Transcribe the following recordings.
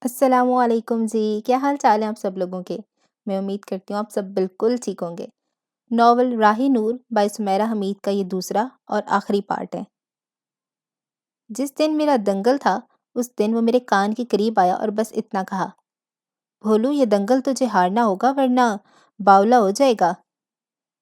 السلام علیکم جی، کیا حال چال ہیں آپ سب لوگوں کے؟ میں امید کرتی ہوں آپ سب بالکل ٹھیک ہوں گے۔ ناول راہ نور بائی سمیرہ حمید کا یہ دوسرا اور آخری پارٹ ہے۔ جس دن میرا دنگل تھا اس دن وہ میرے کان کے قریب آیا اور بس اتنا کہا، بھولو یہ دنگل تجھے ہارنا ہوگا ورنہ باولا ہو جائے گا۔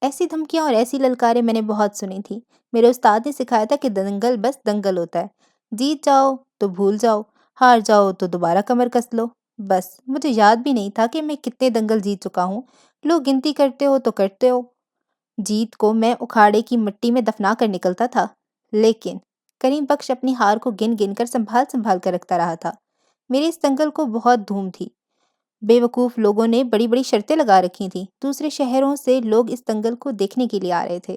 ایسی دھمکیاں اور ایسی للکاریں میں نے بہت سنی تھی۔ میرے استاد نے سکھایا تھا کہ دنگل بس دنگل ہوتا ہے، جیت جاؤ تو بھول جاؤ، ہار جاؤ تو دوبارہ کمر کس لو۔ بس مجھے یاد بھی نہیں تھا کہ میں کتنے دنگل جیت چکا ہوں۔ لوگ گنتی کرتے ہو تو کرتے ہو۔ جیت کو میں اکھاڑے کی مٹی میں دفنا کر نکلتا تھا، لیکن کریم بخش اپنی ہار کو گن گن کر سنبھال سنبھال کر رکھتا رہا تھا۔ میرے اس دنگل کو بہت دھوم تھی۔ بے وقوف لوگوں نے بڑی بڑی شرطیں لگا رکھی تھیں۔ دوسرے شہروں سے لوگ اس دنگل کو دیکھنے کے لیے آ رہے تھے۔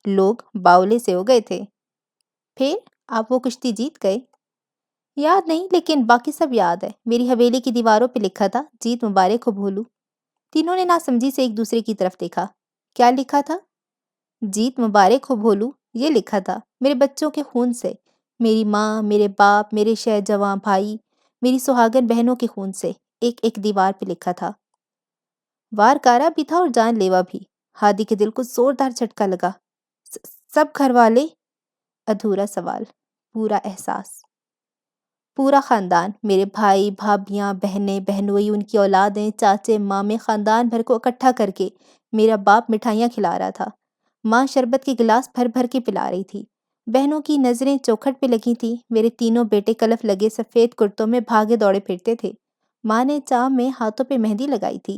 لوگ باولے سے ہو گئے تھے۔ پھر آپ وہ کشتی جیت گئے؟ یاد نہیں، لیکن باقی سب یاد ہے۔ میری حویلی کی دیواروں پہ لکھا تھا، جیت مبارک ہو بھولو۔ تینوں نے ناسمجھی سے ایک دوسرے کی طرف دیکھا۔ کیا لکھا تھا؟ جیت مبارک ہو بھولو، یہ لکھا تھا میرے بچوں کے خون سے، میری ماں، میرے باپ، میرے شہ جواں بھائی، میری سہاگن بہنوں کے خون سے ایک ایک دیوار پہ لکھا تھا۔ وار کارا بھی تھا اور جان لیوا بھی۔ ہادی کے دل کو زوردار جھٹکا لگا۔ سب گھر والے؟ ادھورا سوال، پورا احساس۔ پورا خاندان، میرے بھائی، بھابیاں، بہنیں، بہنوئی، ان کی اولادیں، چاچے، مامے، خاندان بھر کو اکٹھا کر کے میرا باپ مٹھائیاں کھلا رہا تھا۔ ماں شربت کے گلاس بھر بھر کے پلا رہی تھی۔ بہنوں کی نظریں چوکھٹ پہ لگی تھی۔ میرے تینوں بیٹے کلف لگے سفید کرتوں میں بھاگے دوڑے پھرتے تھے۔ ماں نے چاؤ میں ہاتھوں پہ مہندی لگائی تھی،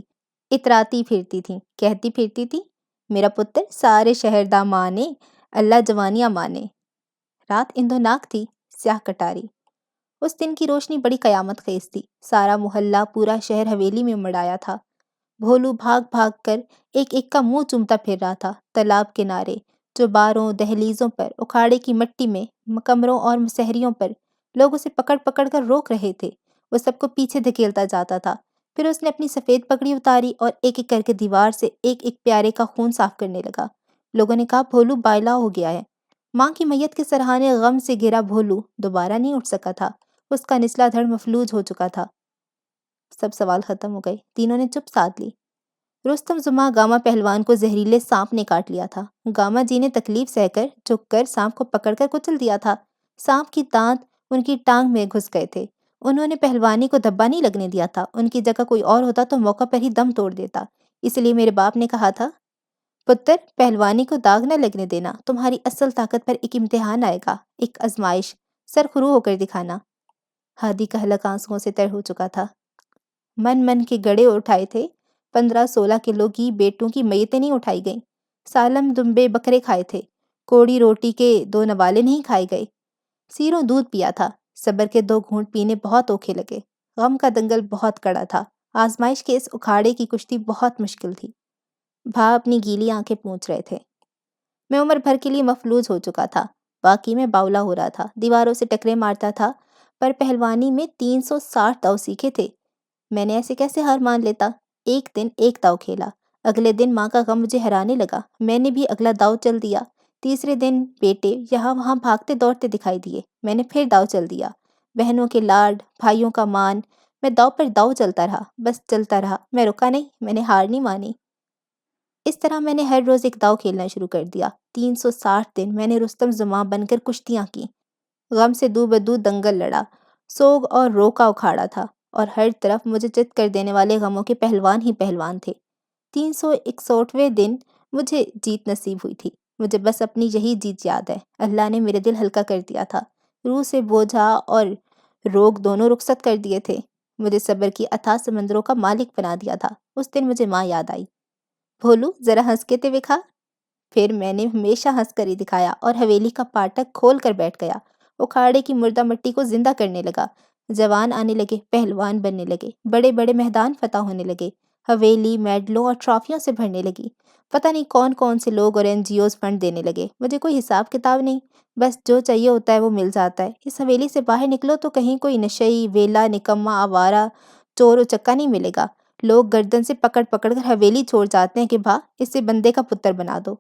اتراتی پھرتی تھی، کہتی پھرتی تھی، میرا پتر سارے شہر دا مانے، اللہ جوانیاں مانے۔ رات اندھوناک تھی، سیاہ کٹاری۔ اس دن کی روشنی بڑی قیامت خیز تھی۔ سارا محلہ، پورا شہر حویلی میں امڑ آیا تھا۔ بھولو بھاگ بھاگ کر ایک ایک کا منہ چومتا پھر رہا تھا۔ تالاب کنارے، چوباروں، دہلیزوں پر، اکھاڑے کی مٹی میں، کمروں اور مسہریوں پر لوگ اسے پکڑ پکڑ کر روک رہے تھے۔ وہ سب کو پیچھے دھکیلتا جاتا تھا۔ پھر اس نے اپنی سفید پگڑی اتاری اور ایک ایک کر کے دیوار سے ایک ایک پیارے کا خون صاف کرنے لگا۔ لوگوں نے کہا بھولو بائلا ہو گیا ہے۔ ماں کی میت کے سرہانے غم سے گرا بھولو دوبارہ نہیں اٹھ سکا تھا۔ اس کا نچلا دھڑ مفلوج ہو چکا تھا۔ سب سوال ختم ہو گئے۔ تینوں نے چپ سادھ لی۔ رستم زما گاما پہلوان کو زہریلے سانپ نے کاٹ لیا تھا۔ گاما جی نے تکلیف سہ کر جھک کر سانپ کو پکڑ کر کچل دیا تھا۔ سانپ کی دانت ان کی ٹانگ میں گھس گئے تھے۔ انہوں نے پہلوانی کو دھبا نہیں لگنے دیا تھا۔ ان کی جگہ کوئی اور ہوتا تو موقع پر ہی دم توڑ دیتا۔ اس لیے میرے باپ نے کہا تھا، پتر پہلوانی کو داغ نہ لگنے دینا، تمہاری اصل طاقت پر ایک امتحان آئے گا، ایک آزمائش، سر خرو ہو کر دکھانا۔ ہادی کا حلق آنسوؤں سے تر ہو چکا تھا۔ من من کے گڑے اٹھائے تھے، 15-16 کلو کی بیٹوں کی میتیں نہیں اٹھائی گئیں۔ سالم دمبے بکرے کھائے تھے، کوڑی روٹی کے 2 نوالے نہیں کھائے گئے۔ سیروں دودھ پیا تھا۔ صبر کے 2 گھونٹ پینے بہت اوکھے لگے۔ غم کا دنگل بہت کڑا تھا۔ آزمائش کے اس اکھاڑے کی کشتی بہت مشکل تھی۔ بھا اپنی گیلی آنکھیں پونچھ رہے تھے۔ میں عمر بھر کے لیے مفلوج ہو چکا تھا۔ باقی میں باولا ہو رہا تھا، دیواروں سے ٹکرے مارتا تھا، پر پہلوانی میں 360 داؤ سیکھے تھے۔ میں نے ایسے کیسے ہار مان لیتا؟ ایک دن ایک داؤ کھیلا، اگلے دن ماں کا غم مجھے ہرانے لگا، میں نے بھی اگلا داؤ چل دیا۔ تیسرے دن بیٹے یہاں وہاں بھاگتے دوڑتے دکھائی دیے، میں نے پھر داؤ چل دیا۔ بہنوں کے لاڈ، بھائیوں کا مان، میں داؤ پر داؤ چلتا رہا، بس چلتا رہا، میں رکا نہیں، میں نے ہار نہیں مانی۔ اس طرح میں نے ہر روز ایک داؤ کھیلنا شروع کر دیا۔ 360 دن میں نے رستم زماں بن کر کشتیاں کی، غم سے دو بدو دنگل لڑا، سوگ اور رو کا اکھاڑا تھا، اور ہر طرف مجھے چت کر دینے والے غموں کے پہلوان ہی پہلوان تھے۔ 361ویں دن مجھے جیت نصیب ہوئی تھی۔ مجھے بس اپنی یہی جیت یاد ہے۔ اللہ نے میرے دل ہلکا کر دیا تھا، روح سے بوجھا اور روگ دونوں رخصت کر دیے تھے۔ مجھے صبر کی اتھاہ سمندروں کا مالک بنا دیا تھا۔ اس دن مجھے ماں یاد آئی۔ بھولو ذرا ہنس کے تے دکھا۔ پھر میں نے ہمیشہ ہنس کر ہی دکھایا اور حویلی کا پاٹک کھول کر بیٹھ گیا۔ اکھاڑے کی مردہ مٹی کو زندہ کرنے لگا۔ جوان آنے لگے، پہلوان بننے لگے، بڑے بڑے میدان فتح ہونے لگے، حویلی میڈلوں اور ٹرافیوں سے بھرنے لگی۔ پتہ نہیں کون کون سے لوگ اور NGOs فنڈ دینے لگے۔ مجھے کوئی حساب کتاب نہیں، بس جو چاہیے ہوتا ہے وہ مل جاتا ہے۔ اس حویلی سے باہر نکلو تو کہیں کوئی نشئی، ویلا، نکما، آوارہ، چور و چکا نہیں ملے گا۔ لوگ گردن سے پکڑ پکڑ کر حویلی چھوڑ جاتے ہیں کہ بھا اسے بندے کا پتر بنا دو۔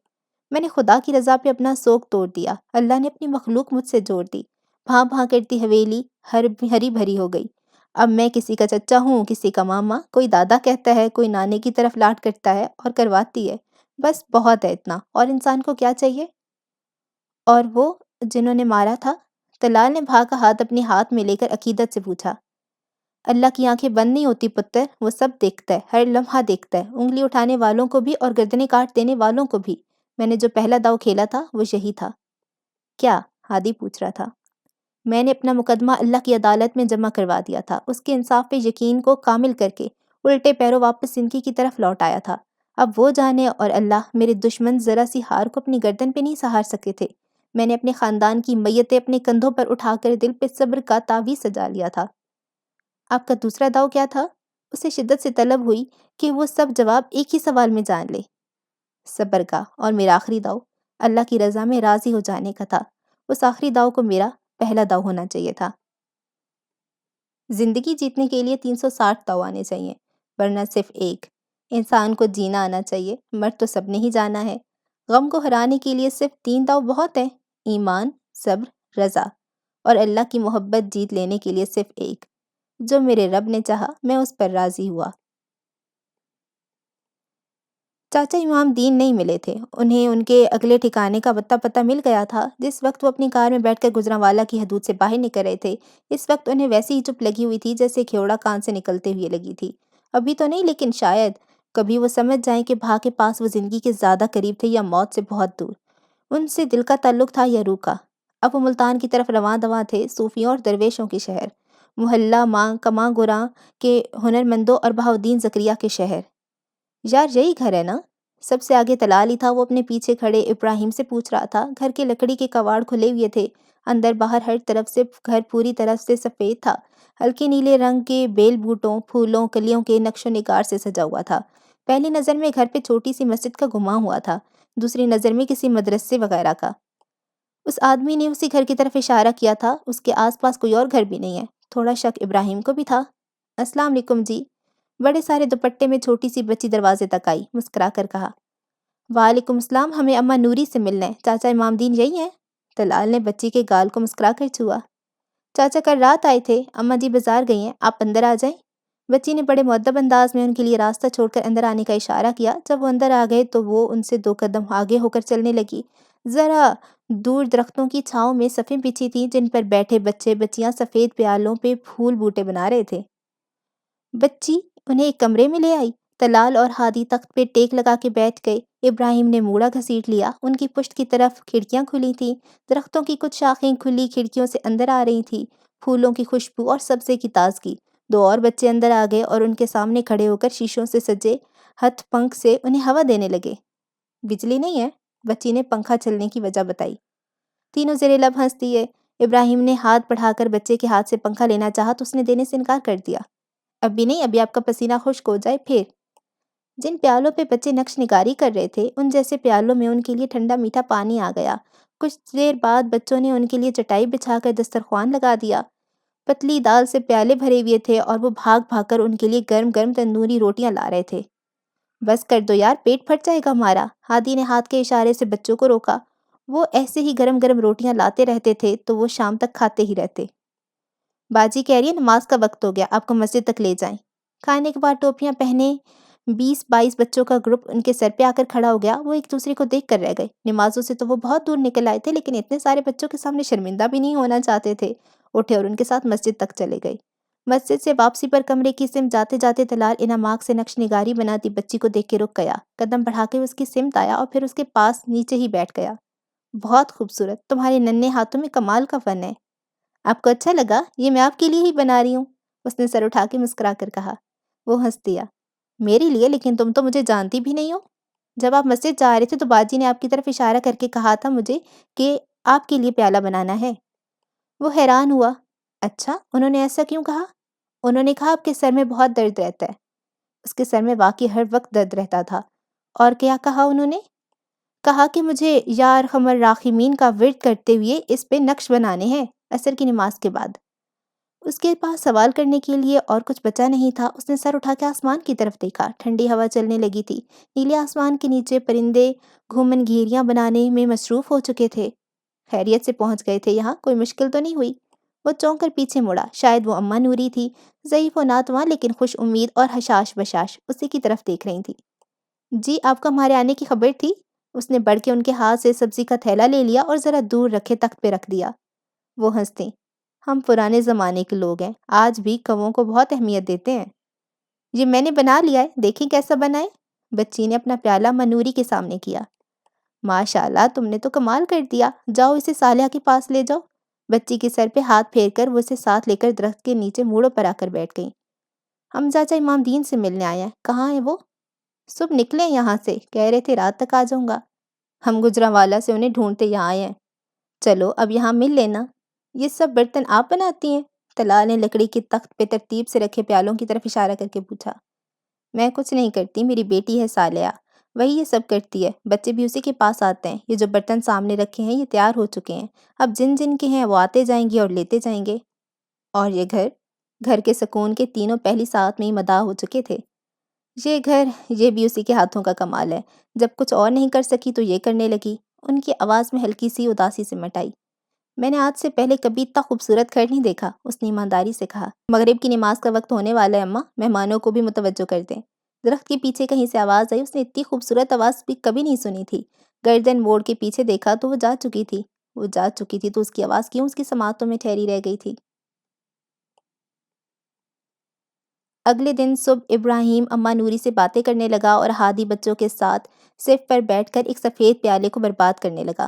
میں نے خدا کی رضا پہ اپنا سوگ توڑ دیا۔ اللہ نے اپنی مخلوق مجھ سے جوڑ دی۔ بھاں بھاں کرتی حویلی ہری بھری ہو گئی۔ اب میں کسی کا چچا ہوں، کسی کا ماما، کوئی دادا کہتا ہے، کوئی نانے کی طرف لاٹ کرتا ہے اور کرواتی ہے۔ بس بہت ہے اتنا، اور انسان کو کیا چاہیے؟ اور وہ جنہوں نے مارا تھا؟ طلال نے بھاگا ہاتھ اپنے ہاتھ میں لے کر عقیدت سے پوچھا۔ اللہ کی آنکھیں بند نہیں ہوتی پتر، وہ سب دیکھتا ہے، ہر لمحہ دیکھتا ہے، انگلی اٹھانے والوں کو بھی اور گردنیں کاٹ دینے والوں کو بھی۔ میں نے جو پہلا داؤ کھیلا تھا وہ یہی تھا۔ کیا؟ ہادی پوچھ رہا تھا۔ میں نے اپنا مقدمہ اللہ کی عدالت میں جمع کروا دیا تھا، اس کے انصاف پہ یقین کو کامل کر کے الٹے پیروں واپس زندگی کی طرف لوٹ آیا تھا۔ اب وہ جانے اور اللہ، میرے دشمن ذرا سی ہار کو اپنی گردن پہ نہیں سہار سکے تھے۔ میں نے اپنے خاندان کی میتیں اپنے کندھوں پر اٹھا کر دل پہ صبر کا تعویذ سجا لیا تھا۔ آپ کا دوسرا داؤ کیا تھا؟ اسے شدت سے طلب ہوئی کہ وہ سب جواب ایک ہی سوال میں جان لے۔ صبر کا، اور میرا آخری داؤ اللہ کی رضا میں راضی ہو جانے کا تھا۔ اس آخری داؤ کو میرا پہلا داؤ ہونا چاہیے تھا۔ زندگی جیتنے کے لیے 360 داؤ آنے چاہیے، ورنہ صرف ایک۔ انسان کو جینا آنا چاہیے، مر تو سب نے ہی جانا ہے۔ غم کو ہرانے کے لیے صرف 3 داؤ بہت ہیں، ایمان، صبر، رضا۔ اور اللہ کی محبت جیت لینے کے لیے صرف ایک۔ جو میرے رب نے چاہا میں اس پر راضی ہوا۔ چاچا امام دین نہیں ملے تھے، انہیں ان کے اگلے ٹھکانے کا پتہ مل گیا تھا۔ جس وقت وہ اپنی کار میں بیٹھ کر گجرانوالہ کی حدود سے باہر نکل رہے تھے، اس وقت انہیں ویسی ہی چپ لگی ہوئی تھی جیسے کھیوڑا کان سے نکلتے ہوئے لگی تھی۔ ابھی تو نہیں، لیکن شاید کبھی وہ سمجھ جائیں کہ بھا کے پاس وہ زندگی کے زیادہ قریب تھے یا موت سے بہت دور۔ ان سے دل کا تعلق تھا یا روح کا؟ اب وہ ملتان کی طرف رواں دواں تھے، صوفیوں اور درویشوں کے شہر، محلہ ماں کماں گراں کے ہنرمندوں اور بہاؤدین زکریا کے شہر۔ یار یہی گھر ہے نا؟ سب سے آگے طلال ہی تھا، وہ اپنے پیچھے کھڑے ابراہیم سے پوچھ رہا تھا۔ گھر کے لکڑی کے کواڑ کھلے ہوئے تھے، اندر باہر ہر طرف سے گھر پوری طرف سے سفید تھا، ہلکے نیلے رنگ کے بیل بوٹوں، پھولوں، کلیوں کے نقش و نگار سے سجا ہوا تھا۔ پہلی نظر میں گھر پہ چھوٹی سی مسجد کا گمان ہوا تھا، دوسری نظر میں کسی مدرسے وغیرہ کا۔ اس آدمی نے اسی گھر کی طرف اشارہ کیا تھا، اس کے آس پاس کوئی اور گھر بھی نہیں ہے۔ تھوڑا شک ابراہیم کو بھی تھا۔ السلام علیکم جی۔ بڑے سارے دوپٹے میں چھوٹی سی بچی دروازے تک آئی، مسکرا کر کہا۔ وعلیکم السلام، ہمیں اماں نوری سے ملنا ہے، چاچا امام دین یہی ہیں؟ طلال نے بچی کے گال کو مسکرا کر چھوا۔ چاچا کل رات آئے تھے، اماں جی بازار گئی ہیں، آپ اندر آ جائیں۔ بچی نے بڑے مؤدب انداز میں ان کے لیے راستہ چھوڑ کر اندر آنے کا اشارہ کیا۔ جب وہ اندر آ گئے تو وہ ان سے 2 قدم آگے ہو کر چلنے لگی۔ ذرا دور درختوں کی چھاؤں میں صفیں بچھی تھیں جن پر بیٹھے بچے بچیاں سفید پیالوں پہ پھول بوٹے بنا رہے تھے۔ بچی انہیں ایک کمرے میں لے آئی۔ طلال اور ہادی تخت پہ ٹیک لگا کے بیٹھ گئے۔ ابراہیم نے موڑا گھسیٹ لیا، ان کی پشت کی طرف کھڑکیاں کھلی تھیں، درختوں کی کچھ شاخیں کھلی کھڑکیوں سے اندر آ رہی تھیں، پھولوں کی خوشبو اور سبزے کی تازگی۔ 2 اور بچے اندر آ گئے اور ان کے سامنے کھڑے ہو کر شیشوں سے سجے ہتھ پنکھ سے انہیں ہوا دینے لگے۔ بجلی نہیں ہے؟ بچی نے پنکھا چلنے کی وجہ بتائی۔ تینوں زیر لب ہنس دیے۔ ابراہیم نے ہاتھ بڑھا کر بچے کے ہاتھ سے پنکھا لینا چاہا تو اس نے دینے سے انکار کر دیا۔ ابھی نہیں، ابھی آپ کا پسینہ خشک ہو جائے پھر۔ جن پیالوں پہ بچے نقش نگاری کر رہے تھے ان جیسے پیالوں میں ان کے لیے ٹھنڈا میٹھا پانی آ گیا۔ کچھ دیر بعد بچوں نے ان کے لیے چٹائی بچھا کر دسترخوان لگا دیا۔ پتلی دال سے پیالے بھرے ہوئے تھے اور وہ بھاگ بھاگ کر ان کے لیے گرم گرم تندوری روٹیاں لا رہے تھے۔ بس کر دو یار، پیٹ پھٹ جائے گا ہمارا۔ ہادی نے ہاتھ کے اشارے سے بچوں کو روکا۔ وہ ایسے ہی گرم گرم روٹیاں لاتے رہتے تھے تو وہ شام تک کھاتے ہی رہتے۔ باجی کہہ رہی ہے نماز کا وقت ہو گیا، آپ کو مسجد تک لے جائیں۔ کھانے کے بعد ٹوپیاں پہنے 20-22 بچوں کا گروپ ان کے سر پہ آ کر کھڑا ہو گیا۔ وہ ایک دوسرے کو دیکھ کر رہ گئے۔ نمازوں سے تو وہ بہت دور نکل آئے تھے، لیکن اتنے سارے بچوں کے سامنے شرمندہ بھی نہیں ہونا چاہتے تھے۔ اٹھے اور ان کے ساتھ مسجد تک چلے گئے۔ مسجد سے واپسی پر کمرے کی سمت جاتے جاتے طلال انعماق سے نقش نگاری بناتی بچی کو دیکھ کے رک گیا، قدم بڑھا کے اس کی سمت آیا اور پھر اس کے پاس نیچے ہی بیٹھ گیا۔ بہت خوبصورت، تمہارے ننھے ہاتھوں میں کمال کا فن ہے۔ آپ کو اچھا لگا؟ یہ میں آپ کے لیے ہی بنا رہی ہوں، اس نے سر اٹھا کے مسکرا کر کہا۔ وہ ہنس دیا۔ میرے لیے؟ لیکن تم تو مجھے جانتی بھی نہیں ہو۔ جب آپ مسجد جا رہے تھے تو باجی نے آپ کی طرف اشارہ کر کے کہا تھا مجھے کہ آپ کے لیے پیالہ بنانا ہے۔ وہ حیران ہوا۔ اچھا، انہوں نے ایسا کیوں کہا؟ انہوں نے کہا آپ کے سر میں بہت درد رہتا ہے۔ اس کے سر میں واقعی ہر وقت درد رہتا تھا۔ اور کیا کہا انہوں نے؟ کہا کہ مجھے یا ارحم الراحمین کا ورد کرتے ہوئے اس پہ نقش بنانے ہیں عصر کی نماز کے بعد۔ اس کے پاس سوال کرنے کے لیے اور کچھ بچا نہیں تھا۔ اس نے سر اٹھا کے آسمان کی طرف دیکھا، ٹھنڈی ہوا چلنے لگی تھی، نیلے آسمان کے نیچے پرندے گھومن گھیریاں بنانے میں مصروف ہو چکے تھے۔ خیریت سے پہنچ گئے تھے یہاں؟ کوئی مشکل تو نہیں ہوئی؟ وہ چونک کر پیچھے مڑا، شاید وہ اماں نوری تھی، ضعیف و ناتواں لیکن خوش امید اور حشاش بشاش اسی کی طرف دیکھ رہی تھی۔ جی آپ کو ہمارے آنے کی خبر تھی؟ اس نے بڑھ کے ان کے ہاتھ سے سبزی کا تھیلا لے لیا اور ذرا دور رکھے تخت پہ رکھ دیا۔ وہ ہنس دیں۔ ہم پرانے زمانے کے لوگ ہیں، آج بھی کووں کو بہت اہمیت دیتے ہیں۔ یہ میں نے بنا لیا ہے، دیکھیں کیسا بنا ہے۔ بچی نے اپنا پیالہ منوری کے سامنے کیا۔ ماشاء اللہ تم نے تو کمال کر دیا، جاؤ اسے صالحہ کے پاس لے جاؤ۔ بچی کے سر پہ ہاتھ پھیر کر وہ اسے ساتھ لے کر درخت کے نیچے موڑوں پر آ کر بیٹھ گئیں۔ ہم چاچا امام دین سے ملنے آئے ہیں، کہاں ہے وہ؟ صبح نکلے یہاں سے، کہہ رہے تھے رات تک آ جاؤں گا۔ ہم گجرانوالہ سے انہیں ڈھونڈتے یہاں آئے ہیں۔ چلو اب یہاں مل لینا۔ یہ سب برتن آپ بناتی ہیں؟ طلال نے لکڑی کے تخت پہ ترتیب سے رکھے پیالوں کی طرف اشارہ کر کے پوچھا۔ میں کچھ نہیں کرتی، میری بیٹی ہے صالحہ، وہی یہ سب کرتی ہے۔ بچے بھی اسی کے پاس آتے ہیں۔ یہ جو برتن سامنے رکھے ہیں یہ تیار ہو چکے ہیں، اب جن جن کے ہیں وہ آتے جائیں گے اور لیتے جائیں گے۔ اور یہ گھر کے سکون کے تینوں پہلی ساعت میں ہی مداح ہو چکے تھے۔ یہ گھر، یہ بھی اسی کے ہاتھوں کا کمال ہے، جب کچھ اور نہیں کر سکی تو یہ کرنے لگی۔ ان کی آواز میں ہلکی سی اداسی سمٹ آئی۔ میں نے آج سے پہلے کبھی اتنا خوبصورت گھر نہیں دیکھا، اس نے ایمانداری سے کہا۔ مغرب کی نماز کا وقت ہونے والا ہے اماں، مہمانوں کو بھی متوجہ کر دیں۔ درخت کے پیچھے کہیں سے آواز آئی، اس نے اتنی خوبصورت آواز بھی کبھی نہیں سنی تھی۔ گردن موڑ کے پیچھے دیکھا تو وہ جا چکی تھی تو اس کی آواز کیوں اس کی سماعتوں میں ٹھہری رہ گئی تھی؟ اگلے دن صبح ابراہیم اماں نوری سے باتیں کرنے لگا اور ہادی بچوں کے ساتھ صف پر بیٹھ کر ایک سفید پیالے کو برباد کرنے لگا۔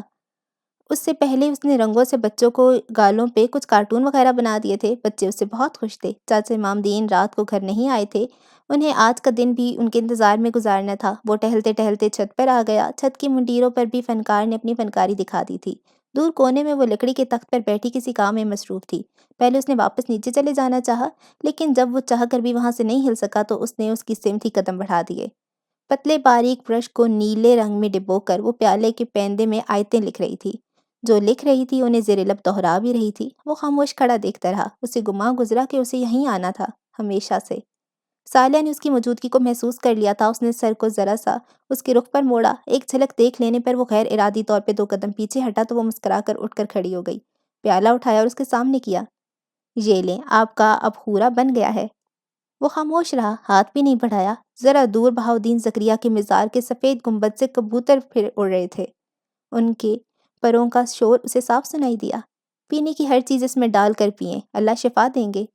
اس سے پہلے اس نے رنگوں سے بچوں کو گالوں پہ کچھ کارٹون وغیرہ بنا دیے تھے۔ بچے اس سے بہت خوش تھے۔ چاچا امام دین رات کو گھر نہیں آئے تھے، انہیں آج کا دن بھی ان کے انتظار میں گزارنا تھا۔ وہ ٹہلتے ٹہلتے چھت پر آ گیا۔ چھت کی منڈیروں پر بھی فنکار نے اپنی فنکاری دکھا دی تھی۔ دور کونے میں وہ لکڑی کے تخت پر بیٹھی کسی کام میں مصروف تھی۔ پہلے اس نے واپس نیچے چلے جانا چاہا، لیکن جب وہ چاہ کر بھی وہاں سے نہیں ہل سکا تو اس نے اس کی سمت ہی قدم بڑھا دیے۔ پتلے باریک برش کو نیلے رنگ میں ڈبو کر وہ پیالے کے پیندے میں آیتیں لکھ رہی تھی۔ جو لکھ رہی تھی انہیں زیر لب دہرا بھی رہی تھی۔ وہ خاموش کھڑا دیکھتا رہا۔ اسے گمان گزرا کہ اسے یہیں آنا تھا، ہمیشہ سے۔ صالحہ نے اس کی موجودگی کو محسوس کر لیا تھا۔ اس نے سر کو ذرا سا اس کے رخ پر موڑا۔ ایک جھلک دیکھ لینے پر وہ غیر ارادی طور پہ 2 قدم پیچھے ہٹا تو وہ مسکرا کر اٹھ کر کھڑی ہو گئی، پیالہ اٹھایا اور اس کے سامنے کیا۔ یہ لیں، آپ کا اب حورا بن گیا ہے۔ وہ خاموش رہا، ہاتھ بھی نہیں بڑھایا۔ ذرا دور بہاؤدین زکریا کے مزار کے سفید گنبد سے کبوتر پھر اڑ رہے تھے۔ ان کے پروں کا شور اسے صاف سنائی دیا۔ پینے کی ہر چیز اس میں ڈال کر پئیں، اللہ شفا دیں گے۔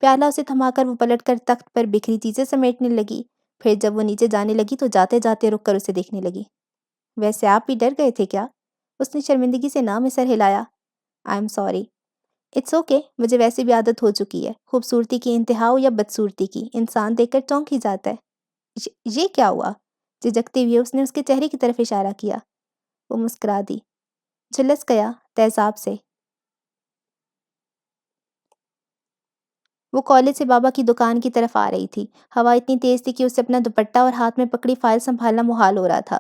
پیالہ اسے تھما کر وہ پلٹ کر تخت پر بکھری چیزیں سمیٹنے لگی۔ پھر جب وہ نیچے جانے لگی تو جاتے جاتے رک کر اسے دیکھنے لگی۔ ویسے آپ بھی ڈر گئے تھے کیا؟ اس نے شرمندگی سے نہ میں سر ہلایا۔ I am sorry. It's okay, مجھے ویسے بھی عادت ہو چکی ہے۔ خوبصورتی کی انتہا ہو یا بدصورتی کی، انسان دیکھ کر چونک ہی جاتا ہے۔ یہ کیا ہوا؟ جھجکتے ہوئے اس نے اس کے چہرے کی طرف اشارہ کیا۔ وہ مسکرا دی۔ جھلس گیا تیزاب سے۔ وہ کالج سے بابا کی دکان کی طرف آ رہی تھی۔ ہوا اتنی تیز تھی کہ اسے اپنا دوپٹہ اور ہاتھ میں پکڑی فائل سنبھالنا محال ہو رہا تھا۔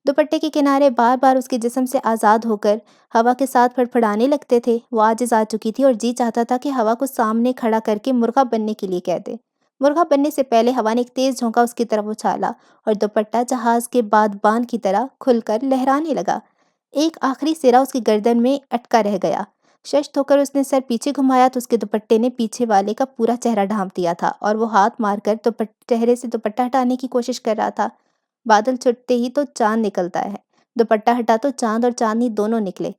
دوپٹے کے کنارے بار بار اس کے جسم سے آزاد ہو کر ہوا کے ساتھ پھڑپھڑانے لگتے تھے۔ وہ عاجز آ چکی تھی اور جی چاہتا تھا کہ ہوا کو سامنے کھڑا کر کے مرغا بننے کے لیے کہہ دے۔ مرغا بننے سے پہلے ہوا نے ایک تیز جھونکا اس کی طرف اچھالا اور دوپٹہ جہاز کے بادبان کی طرح کھل کر لہرانے لگا۔ ایک آخری سرا اس کی گردن میں اٹکا رہ گیا۔ ششت ہو کر اس نے سر پیچھے گھمایا تو اس کے دوپٹے نے پیچھے والے کا پورا چہرہ ڈھانپ دیا تھا اور وہ ہاتھ مار کر چہرے سے دوپٹہ ہٹانے کی کوشش کر رہا تھا۔ بادل چھٹتے ہی تو چاند نکلتا ہے، دوپٹہ ہٹا تو چاند اور چاندنی دونوں نکلے۔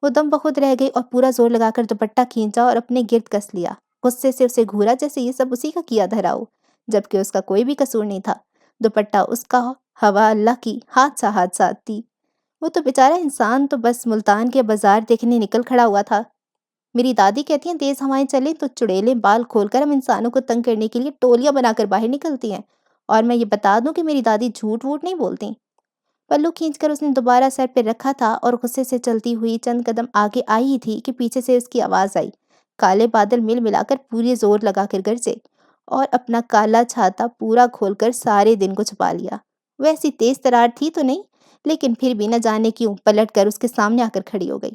وہ دم بخود رہ گئی اور پورا زور لگا کر دوپٹہ کھینچا اور اپنے گرد کس لیا۔ غصے سے اسے گھورا جیسے یہ سب اسی کا کیا دھرا ہو، جبکہ اس کا کوئی بھی قصور نہیں تھا۔ دوپٹہ اس کا، ہوا اللہ کی، حادثات تھی۔ وہ تو بیچارہ انسان تو بس ملتان کے بازار دیکھنے نکل کھڑا ہوا تھا۔ میری دادی کہتی ہیں تیز ہوائیں چلیں تو چڑیلیں بال کھول کر ہم انسانوں کو تنگ کرنے کے لیے ٹولیاں بنا کر باہر نکلتی ہیں، اور میں یہ بتا دوں کہ میری دادی جھوٹ ووٹ نہیں بولتی۔ پلو کھینچ کر اس نے دوبارہ سر پہ رکھا تھا اور غصے سے چلتی ہوئی چند قدم آگے آئی ہی تھی کہ پیچھے سے اس کی آواز آئی۔ کالے بادل مل ملا کر پورے زور لگا کر گرجے اور اپنا کالا چھاتا پورا کھول کر سارے دن کو چھپا لیا۔ وہ ایسی تیز ترار تھی تو نہیں، لیکن پھر بھی نہ جانے کیوں پلٹ کر اس کے سامنے آ کر کھڑی ہو گئی۔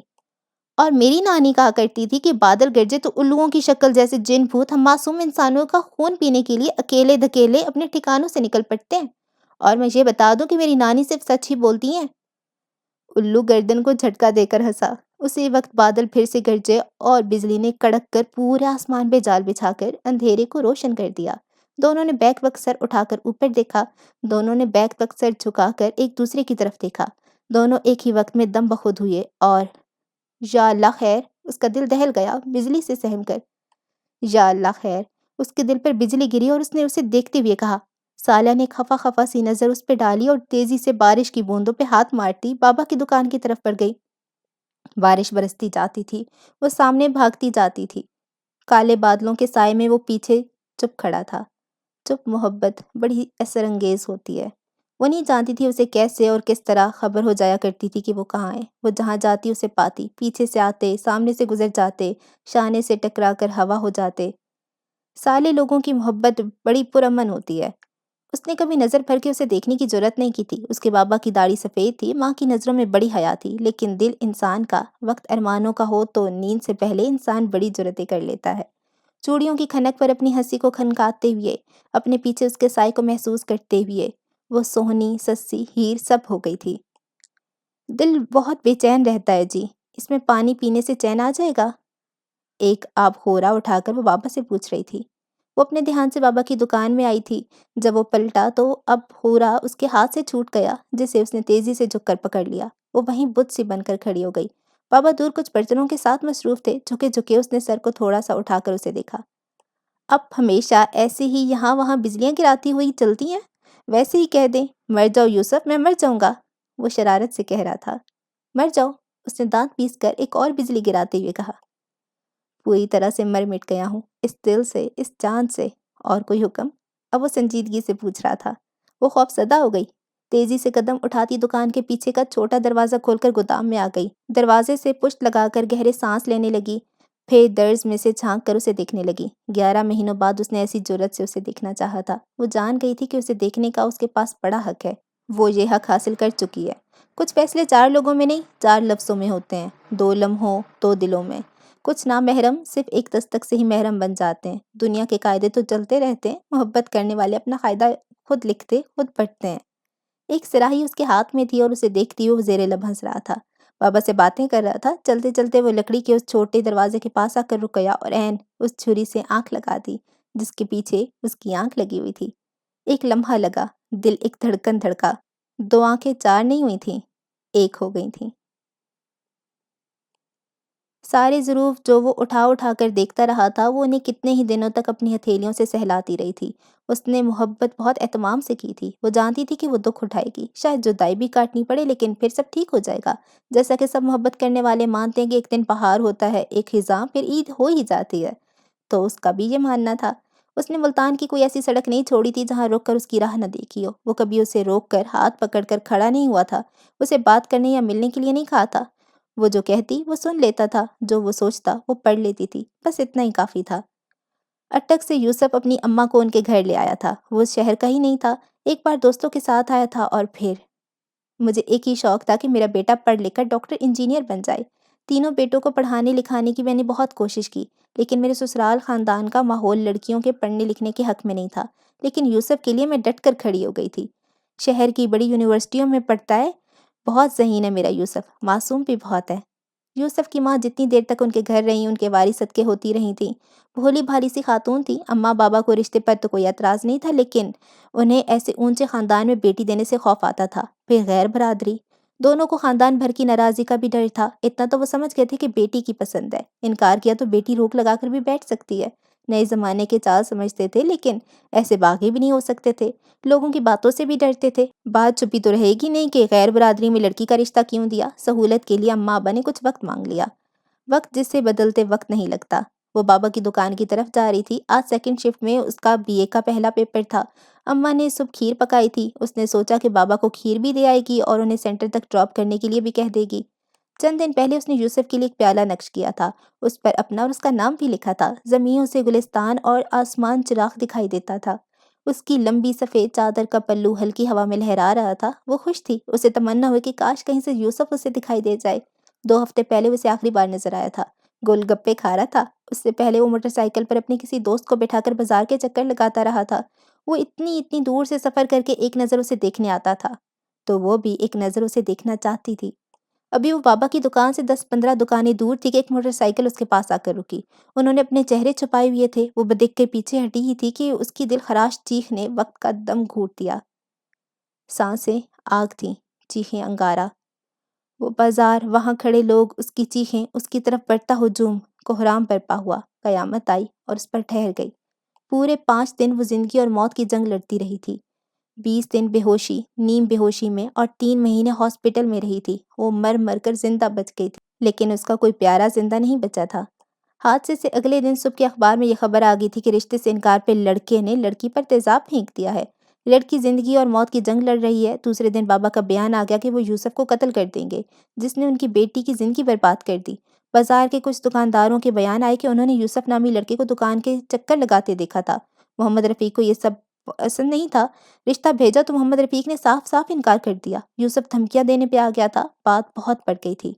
اور میری نانی کہا کرتی تھی کہ بادل گرجے تو الوؤں کی شکل جیسے جن بھوت ہم معصوم انسانوں کا خون پینے کے لیے اکیلے دھکیلے اپنے ٹھکانوں سے نکل پڑتے ہیں، اور میں یہ بتا دوں کہ میری نانی صرف سچ ہی بولتی ہیں۔ الو گردن کو جھٹکا دے کر ہنسا۔ اسی وقت بادل پھر سے گرجے اور بجلی نے کڑک کر پورے آسمان پہ جال بچھا کر اندھیرے کو روشن کر دیا۔ دونوں نے بیک وقت سر اٹھا کر اوپر دیکھا، دونوں نے بیک وقت سر جھکا کر ایک دوسرے کی طرف دیکھا۔ دونوں ایک ہی وقت میں دم بخود ہوئے اور یا اللہ خیر، اس کا دل دہل گیا بجلی سے سہم کر۔ یا اللہ خیر، اس کے دل پر بجلی گری اور اس نے اسے دیکھتے ہوئے کہا۔ سالیہ نے خفا خفا سی نظر اس پہ ڈالی اور تیزی سے بارش کی بوندوں پہ ہاتھ مارتی بابا کی دکان کی طرف بڑھ گئی۔ بارش برستی جاتی تھی، وہ سامنے بھاگتی جاتی تھی، کالے بادلوں کے سائے میں وہ پیچھے چپ کھڑا تھا۔ چپ محبت بڑی اثر انگیز ہوتی ہے۔ وہ نہیں جانتی تھی اسے کیسے اور کس طرح خبر ہو جایا کرتی تھی کہ وہ کہاں ہے۔ وہ جہاں جاتی اسے پاتی، پیچھے سے آتے، سامنے سے گزر جاتے، شانے سے ٹکرا کر ہوا ہو جاتے۔ سالے لوگوں کی محبت بڑی پرامن ہوتی ہے۔ اس نے کبھی نظر بھر کے اسے دیکھنے کی جرات نہیں کی تھی۔ اس کے بابا کی داڑھی سفید تھی، ماں کی نظروں میں بڑی حیا تھی، لیکن دل انسان کا وقت ارمانوں کا ہو تو نیند سے پہلے انسان بڑی جرتیں کر لیتا ہے۔ چوڑیوں کی کھنک پر اپنی ہنسی کو کھنکاتے ہوئے، اپنے پیچھے اس کے سائے کو محسوس کرتے ہوئے، وہ سونی، سسی، ہیر سب ہو گئی تھی۔ دل بہت بے چین رہتا ہے جی، اس میں پانی پینے سے چین آ جائے گا؟ ایک آب خورا اٹھا کر وہ بابا سے پوچھ رہی تھی۔ وہ اپنے دھیان سے بابا کی دکان میں آئی تھی۔ جب وہ پلٹا تو اب خورا اس کے ہاتھ سے چھوٹ گیا، جسے اس نے تیزی سے جھک کر پکڑ لیا۔ وہ وہیں بت سی بن کر کھڑی ہو گئی۔ بابا دور کچھ برتنوں کے ساتھ مصروف تھے۔ جھکے جھکے اس نے سر کو تھوڑا سا اٹھا کر اسے دیکھا۔ اب ہمیشہ ایسے ہی یہاں وہاں بجلیاں گراتی ہوئی چلتی ہیں؟ ویسے ہی کہہ دیں، مر جاؤ یوسف، میں مر جاؤں گا، وہ شرارت سے کہہ رہا تھا۔ مر جاؤ، اس نے دانت پیس کر ایک اور بجلی گراتے ہوئے کہا۔ پوری طرح سے مر مٹ گیا ہوں، اس دل سے، اس جان سے، اور کوئی حکم؟ اب وہ سنجیدگی سے پوچھ رہا تھا۔ وہ خوف زدہ ہو گئی، تیزی سے قدم اٹھاتی دکان کے پیچھے کا چھوٹا دروازہ کھول کر گودام میں آ گئی۔ دروازے سے پشت لگا کر گہرے سانس لینے لگی، پھر درز میں سے جھانک کر اسے دیکھنے لگی۔ 11 مہینوں بعد اس نے ایسی جرت سے اسے دیکھنا چاہا تھا۔ وہ جان گئی تھی کہ اسے دیکھنے کا اس کے پاس بڑا حق ہے۔ وہ یہ حق حاصل کر چکی ہے۔ کچھ فیصلے 4 لوگوں میں نہیں، 4 لفظوں میں ہوتے ہیں، 2 لمحوں، 2 دلوں میں۔ کچھ نامحرم صرف ایک دستک سے ہی محرم بن جاتے ہیں۔ دنیا کے قاعدے تو چلتے رہتے ہیں، محبت کرنے والے اپنا قاعدہ خود لکھتے، خود پڑھتے ہیں۔ ایک سراہی اس کے ہاتھ میں تھی اور اسے دیکھتی ہوئے وہ زیر لب ہنس رہا تھا۔ بابا سے باتیں کر رہا تھا۔ چلتے چلتے وہ لکڑی کے اس چھوٹے دروازے کے پاس آ کر رک گیا اور عین اس چھری سے آنکھ لگا دی جس کے پیچھے اس کی آنکھ لگی ہوئی تھی۔ ایک لمحہ لگا، دل ایک دھڑکن دھڑکا۔ 2 آنکھیں 4 نہیں ہوئی تھیں، 1 ہو گئی تھیں۔ سارے ظروف جو وہ اٹھا اٹھا کر دیکھتا رہا تھا، وہ انہیں کتنے ہی دنوں تک اپنی ہتھیلیوں سے سہلاتی رہی تھی۔ اس نے محبت بہت اہتمام سے کی تھی۔ وہ جانتی تھی کہ وہ دکھ اٹھائے گی، شاید جدائی بھی کاٹنی پڑے، لیکن پھر سب ٹھیک ہو جائے گا۔ جیسا کہ سب محبت کرنے والے مانتے ہیں کہ ایک دن پہاڑ ہوتا ہے، ایک خزاں، پھر عید ہو ہی جاتی ہے، تو اس کا بھی یہ ماننا تھا۔ اس نے ملتان کی کوئی ایسی سڑک نہیں چھوڑی تھی جہاں رک کر اس کی راہ نہ دیکھی ہو۔ وہ کبھی اسے روک کر ہاتھ پکڑ کر کھڑا نہیں ہوا تھا، اسے بات کرنے یا ملنے کے لیے نہیں کہا تھا۔ وہ جو کہتی وہ سن لیتا تھا، جو وہ سوچتا وہ پڑھ لیتی تھی، بس اتنا ہی کافی تھا۔ اٹک سے یوسف اپنی اماں کو ان کے گھر لے آیا تھا۔ وہ اس شہر کا ہی نہیں تھا، ایک بار دوستوں کے ساتھ آیا تھا اور پھر مجھے ایک ہی شوق تھا کہ میرا بیٹا پڑھ لکھ کر ڈاکٹر انجینئر بن جائے۔ تینوں بیٹوں کو پڑھانے لکھانے کی میں نے بہت کوشش کی، لیکن میرے سسرال خاندان کا ماحول لڑکیوں کے پڑھنے لکھنے کے حق میں نہیں تھا۔ لیکن یوسف کے لیے میں ڈٹ کر کھڑی ہو گئی تھی۔ شہر کی بڑی یونیورسٹیوں میں پڑھتا ہے، بہت ذہین ہے میرا یوسف، معصوم بھی بہت ہے۔ یوسف کی ماں جتنی دیر تک ان کے گھر رہیں، ان کے وارث صدقے ہوتی رہی تھیں۔ بھولی بھالی سی خاتون تھی۔ اماں بابا کو رشتے پر تو کوئی اعتراض نہیں تھا، لیکن انہیں ایسے اونچے خاندان میں بیٹی دینے سے خوف آتا تھا۔ پھر غیر برادری، دونوں کو خاندان بھر کی ناراضی کا بھی ڈر تھا۔ اتنا تو وہ سمجھ گئے تھے کہ بیٹی کی پسند ہے، انکار کیا تو بیٹی روک لگا کر بھی بیٹھ سکتی ہے۔ نئے زمانے کے چال سمجھتے تھے، لیکن ایسے باغی بھی نہیں ہو سکتے تھے۔ لوگوں کی باتوں سے بھی ڈرتے تھے۔ بات چھپی تو رہے گی نہیں کہ غیر برادری میں لڑکی کا رشتہ کیوں دیا۔ سہولت کے لیے اماں ابا نے کچھ وقت مانگ لیا، وقت جس سے بدلتے وقت نہیں لگتا۔ وہ بابا کی دکان کی طرف جا رہی تھی۔ آج سیکنڈ شفٹ میں اس کا BA کا پہلا پیپر تھا۔ اماں نے صبح کھیر پکائی تھی۔ اس نے سوچا کہ بابا کو کھیر بھی دے آئے گی اور انہیں سینٹر تک ڈراپ کرنے کے لیے بھی کہہ دے گی۔ چند دن پہلے اس نے یوسف کے لیے ایک پیالہ نقش کیا تھا، اس پر اپنا اور اس کا نام بھی لکھا تھا۔ زمینوں سے گلستان اور آسمان چراغ دکھائی دیتا تھا۔ اس کی لمبی سفید چادر کا پلو ہلکی ہوا میں لہرا رہا تھا۔ وہ خوش تھی، اسے تمنا ہوئی کہ کاش کہیں سے یوسف اسے دکھائی دے جائے۔ 2 ہفتے پہلے اسے آخری بار نظر آیا تھا، گول گپے کھا رہا تھا۔ اس سے پہلے وہ موٹر سائیکل پر اپنے کسی دوست کو بٹھا کر بازار کے چکر لگاتا رہا تھا۔ وہ اتنی دور سے سفر کر کے ایک نظر اسے دیکھنے آتا تھا، تو وہ بھی ایک نظر اسے دیکھنا چاہتی تھی۔ ابھی وہ بابا کی دکان سے 10-15 دکانیں دور تھی کہ ایک موٹر سائیکل اس کے پاس آ کر رکی۔ انہوں نے اپنے چہرے چھپائے ہوئے تھے، وہ بدیکھ کے پیچھے ہٹی ہی تھی کہ اس کی دل خراش چیخ نے وقت کا دم گھونٹ دیا۔ سانسیں آگ تھیں، چیخیں انگارہ۔ وہ بازار، وہاں کھڑے لوگ، اس کی چیخیں، اس کی طرف بڑھتا ہجوم، کوہرام برپا ہوا۔ قیامت آئی اور اس پر ٹھہر گئی۔ پورے 5 دن وہ زندگی اور موت کی جنگ لڑتی رہی تھی۔ 20 دن بے ہوشی، نیم بے ہوشی میں، اور 3 مہینے ہاسپٹل میں رہی تھی۔ وہ مر مر کر زندہ بچ گئی تھی، لیکن اس کا کوئی پیارا زندہ نہیں بچا تھا۔ حادثے سے اگلے دن صبح کے اخبار میں یہ خبر آ گئی تھی کہ رشتے سے انکار پہ لڑکے نے لڑکی پر تیزاب پھینک دیا ہے۔ لڑکی زندگی اور موت کی جنگ لڑ رہی ہے۔ دوسرے دن بابا کا بیان آ گیا کہ وہ یوسف کو قتل کر دیں گے، جس نے ان کی بیٹی کی زندگی برباد کر دی۔ بازار کے کچھ دکانداروں کے بیان آئے کہ انہوں نے یوسف نامی لڑکے کو دکان کے چکر لگاتے دیکھا تھا۔ محمد رفیق کو یہ سب پسند نہیں تھا۔ رشتہ بھیجا تو محمد رفیق نے صاف صاف انکار کر دیا۔ یوسف دھمکیاں دینے پہ آ گیا تھا۔ بات بہت بڑھ گئی تھی۔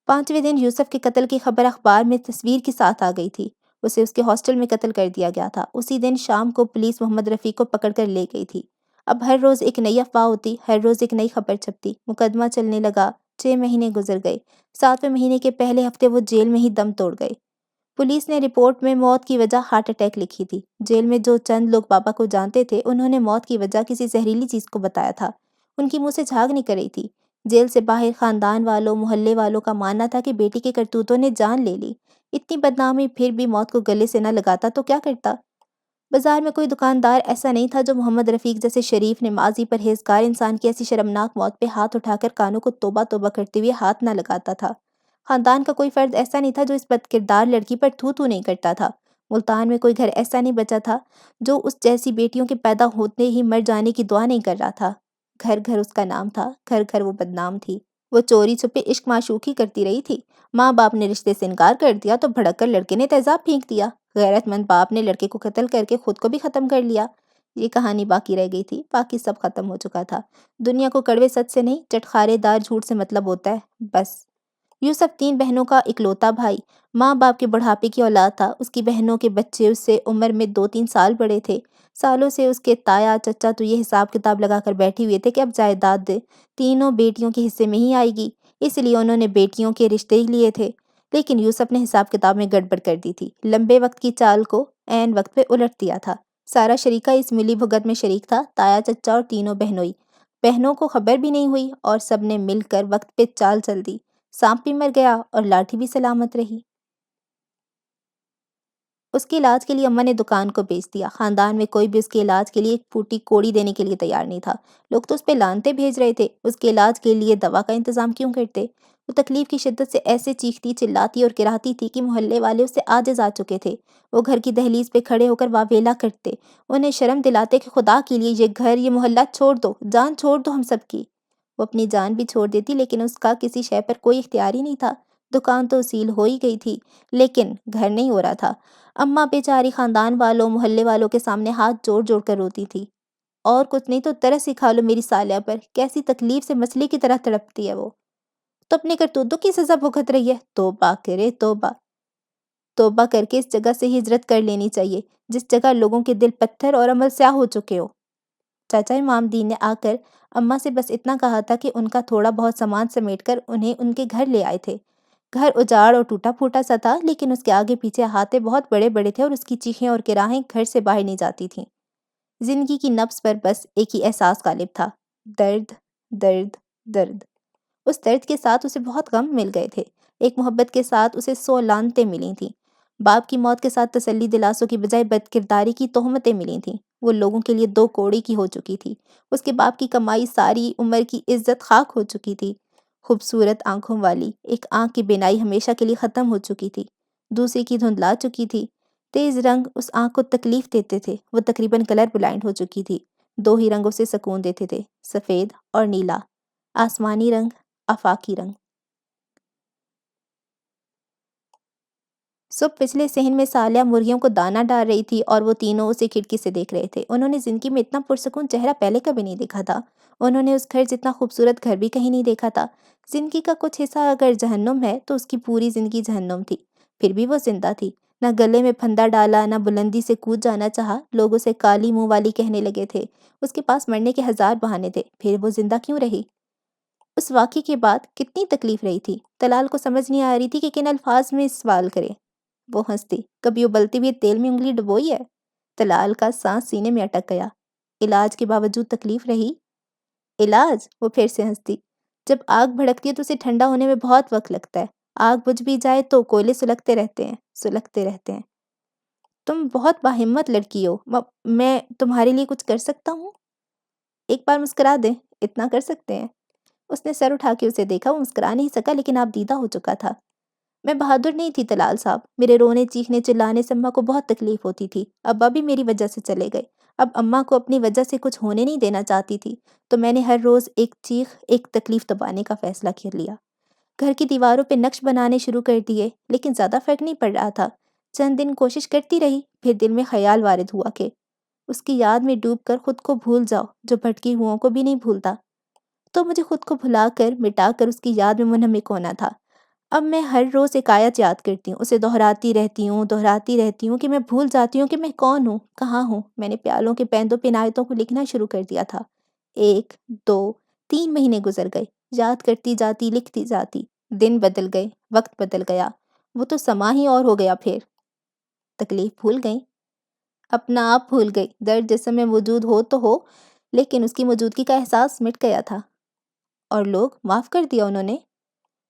5ویں دن یوسف کے قتل کی خبر اخبار میں تصویر کے ساتھ آ گئی تھی۔ اسے اس کے ہاسٹل میں قتل کر دیا گیا تھا۔ اسی دن شام کو پولیس محمد رفیق کو پکڑ کر لے گئی تھی۔ اب ہر روز ایک نئی افواہ ہوتی، ہر روز ایک نئی خبر چھپتی۔ مقدمہ چلنے لگا۔ 6 مہینے گزر گئے۔ 7ویں مہینے کے پہلے ہفتے وہ جیل میں ہی دم توڑ گئے۔ پولیس نے رپورٹ میں موت کی وجہ ہارٹ اٹیک لکھی تھی۔ جیل میں جو چند لوگ بابا کو جانتے تھے، انہوں نے موت کی وجہ کسی زہریلی چیز کو بتایا تھا۔ ان کی منہ سے جھاگ نکل رہی تھی۔ جیل سے باہر خاندان والوں، محلے والوں کا ماننا تھا کہ بیٹی کے کرتوتوں نے جان لے لی۔ اتنی بدنامی پھر بھی موت کو گلے سے نہ لگاتا تو کیا کرتا؟ بازار میں کوئی دکاندار ایسا نہیں تھا جو محمد رفیق جیسے شریف نمازی پرہیزگار انسان کی ایسی شرمناک موت پہ ہاتھ اٹھا کر کانوں کو توبہ توبہ کرتے ہوئے ہاتھ نہ لگاتا تھا۔ خاندان کا کوئی فرد ایسا نہیں تھا جو اس بد کردار لڑکی پر تھو تھو نہیں کرتا تھا۔ ملتان میں کوئی گھر ایسا نہیں بچا تھا جو اس جیسی بیٹیوں کے پیدا ہوتے ہی مر جانے کی دعا نہیں کر رہا تھا۔ گھر گھر اس کا نام تھا، گھر گھر وہ بدنام تھی۔ وہ چوری چھپے عشق معشوقی کرتی رہی تھی۔ ماں باپ نے رشتے سے انکار کر دیا تو بھڑک کر لڑکے نے تیزاب پھینک دیا۔ غیرت مند باپ نے لڑکے کو قتل کر کے خود کو بھی ختم کر لیا۔ یہ کہانی باقی رہ گئی تھی، باقی سب ختم ہو چکا تھا۔ دنیا کو کڑوے سچ سے نہیں، چٹخارے دار جھوٹ سے مطلب ہوتا ہے، بس۔ یوسف 3 بہنوں کا اکلوتا بھائی، ماں باپ کے بڑھاپے کی اولاد تھا۔ اس کی بہنوں کے بچے اس سے عمر میں 2-3 سال بڑے تھے۔ سالوں سے اس کے تایا چچا تو یہ حساب کتاب لگا کر بیٹھے ہوئے تھے کہ اب جائیداد تینوں بیٹیوں کے حصے میں ہی آئے گی، اس لیے انہوں نے بیٹیوں کے رشتے ہی لیے تھے۔ لیکن یوسف نے حساب کتاب میں گڑبڑ کر دی تھی، لمبے وقت کی چال کو عین وقت پہ الٹ دیا تھا۔ سارا شریکہ اس ملی بھگت میں شریک تھا، تایا چچا اور تینوں بہنوئی۔ بہنوں کو خبر بھی نہیں ہوئی اور سب نے مل کر وقت پہ چال چل دی۔ سانپ بھی مر گیا اور لاٹھی بھی سلامت رہی۔ اس کے علاج کے لیے اماں نے دکان کو بیچ دیا۔ خاندان میں کوئی بھی اس کے علاج کے لیے ایک پھوٹی کوڑی دینے کے لیے تیار نہیں تھا۔ لوگ تو اس پہ لعنتیں بھیج رہے تھے۔ اس کے علاج کے لیے دوا کا انتظام کیوں کرتے؟ وہ تکلیف کی شدت سے ایسے چیختی چلاتی اور کراہتی تھی کہ محلے والے اس سے عاجز آ چکے تھے۔ وہ گھر کی دہلیز پہ کھڑے ہو کر واویلا کرتے، انہیں شرم دلاتے کہ خدا کے لیے یہ گھر، یہ محلہ چھوڑ دو، جان چھوڑ دو ہم سب کی۔ وہ اپنی جان بھی چھوڑ دیتی، لیکن اس کا کسی شے پر کوئی اختیار ہی نہیں تھا۔ دکان تو سیل ہو ہی گئی تھی، لیکن گھر نہیں ہو رہا تھا۔ اماں بیچاری خاندان والوں، محلے والوں کے سامنے ہاتھ جوڑ جوڑ کر روتی تھی۔ اور کچھ نہیں تو ترس ہی کھا لو میری سالیہ پر، کیسی تکلیف سے مچھلی کی طرح تڑپتی ہے وہ تو اپنے کرتوتوں کی سزا بھگت رہی ہے۔ توبہ کرے توبہ، توبہ کر کے اس جگہ سے ہجرت کر لینی چاہیے جس جگہ لوگوں کے دل پتھر اور عمل سیاہ ہو چکے ہو۔ چاچا امام دین نے آ کر اماں سے بس اتنا کہا تھا کہ ان کا تھوڑا بہت سامان سمیٹ کر انہیں ان کے گھر لے آئے تھے۔ گھر اجاڑ اور ٹوٹا پھوٹا سا تھا، لیکن اس کے آگے پیچھے احاطے بہت بڑے بڑے تھے اور اس کی چیخیں اور کراہیں گھر سے باہر نہیں جاتی تھیں۔ زندگی کی نبض پر بس ایک ہی احساس غالب تھا، درد، درد، درد۔ اس درد کے ساتھ اسے بہت غم مل گئے تھے۔ ایک محبت کے ساتھ اسے 100 لعنتیں ملی تھیں۔ باپ کی موت کے ساتھ تسلی دلاسوں کی بجائے بد کرداری کی تہمتیں ملی تھیں۔ وہ لوگوں کے لیے 2 کوڑی کی ہو چکی تھی۔ اس کے باپ کی کمائی، ساری عمر کی عزت خاک ہو چکی تھی۔ خوبصورت آنکھوں والی ایک آنکھ کی بینائی ہمیشہ کے لیے ختم ہو چکی تھی، دوسری کی دھندلا چکی تھی۔ تیز رنگ اس آنکھ کو تکلیف دیتے تھے، وہ تقریباً کلر بلائنڈ ہو چکی تھی۔ 2 ہی رنگ اسے سکون دیتے تھے، سفید اور نیلا، آسمانی رنگ، آفاقی رنگ۔ صبح پچھلے صحن میں سالیہ مرغیوں کو دانہ ڈال رہی تھی اور وہ تینوں اسے کھڑکی سے دیکھ رہے تھے۔ انہوں نے زندگی میں اتنا پرسکون چہرہ پہلے کبھی نہیں دیکھا تھا۔ انہوں نے اس گھر جتنا خوبصورت گھر بھی کہیں نہیں دیکھا تھا۔ زندگی کا کچھ حصہ اگر جہنم ہے تو اس کی پوری زندگی جہنم تھی۔ پھر بھی وہ زندہ تھی، نہ گلے میں پھندا ڈالا، نہ بلندی سے کود جانا چاہا۔ لوگ اسے کالی منہ والی کہنے لگے تھے۔ اس کے پاس مرنے کے 1000 بہانے تھے، پھر وہ زندہ کیوں رہی؟ اس واقعے کے بعد کتنی تکلیف رہی تھی، طلال کو سمجھ نہیں آ رہی تھی کہ کن الفاظ میں سوال کرے۔ وہ ہنستی، کبھی ابلتے ہوئے تیل میں انگلی ڈبوئی ہے؟ طلال کا سانس سینے میں اٹک گیا۔ علاج کے باوجود تکلیف رہی؟ علاج؟ وہ پھر سے ہنستی۔ جب آگ بھڑکتی ہے تو اسے ٹھنڈا ہونے میں بہت وقت لگتا ہے، آگ بجھ بھی جائے تو کوئلے سلگتے رہتے ہیں، سلگتے رہتے ہیں۔ تم بہت باہمت لڑکی ہو، میں تمہارے لیے کچھ کر سکتا ہوں؟ ایک بار مسکرا دیں، اتنا کر سکتے ہیں؟ اس نے سر اٹھا کے اسے دیکھا، وہ مسکرا نہیں سکا لیکن آپ دیدہ ہو چکا تھا۔ میں بہادر نہیں تھی طلال صاحب، میرے رونے چیخنے چلانے سے اماں کو بہت تکلیف ہوتی تھی، ابا بھی میری وجہ سے چلے گئے، اب اماں کو اپنی وجہ سے کچھ ہونے نہیں دینا چاہتی تھی، تو میں نے ہر روز ایک چیخ، ایک تکلیف دبانے کا فیصلہ کر لیا۔ گھر کی دیواروں پہ نقش بنانے شروع کر دیے، لیکن زیادہ فرق نہیں پڑ رہا تھا۔ چند دن کوشش کرتی رہی، پھر دل میں خیال وارد ہوا کہ اس کی یاد میں ڈوب کر خود کو بھول جاؤ جو بھٹکی ہوں کو بھی نہیں بھولتا، تو مجھے خود کو بھلا کر مٹا کر اس کی یاد میں منہمک ہونا تھا۔ اب میں ہر روز ایک آیت یاد کرتی ہوں، اسے دہراتی رہتی ہوں کہ میں بھول جاتی ہوں کہ میں کون ہوں، کہاں ہوں۔ میں نے پیالوں کے پیندوں پہ ان آیتوں کو لکھنا شروع کر دیا تھا۔ 1 2 3 مہینے گزر گئے، یاد کرتی جاتی، لکھتی جاتی۔ دن بدل گئے، وقت بدل گیا، وہ تو سما ہی اور ہو گیا۔ پھر تکلیف بھول گئی، اپنا آپ بھول گئی۔ درد جسم میں موجود ہو تو ہو، لیکن اس کی موجودگی کا احساس مٹ گیا تھا۔ اور لوگ معاف کر دیا انہوں نے؟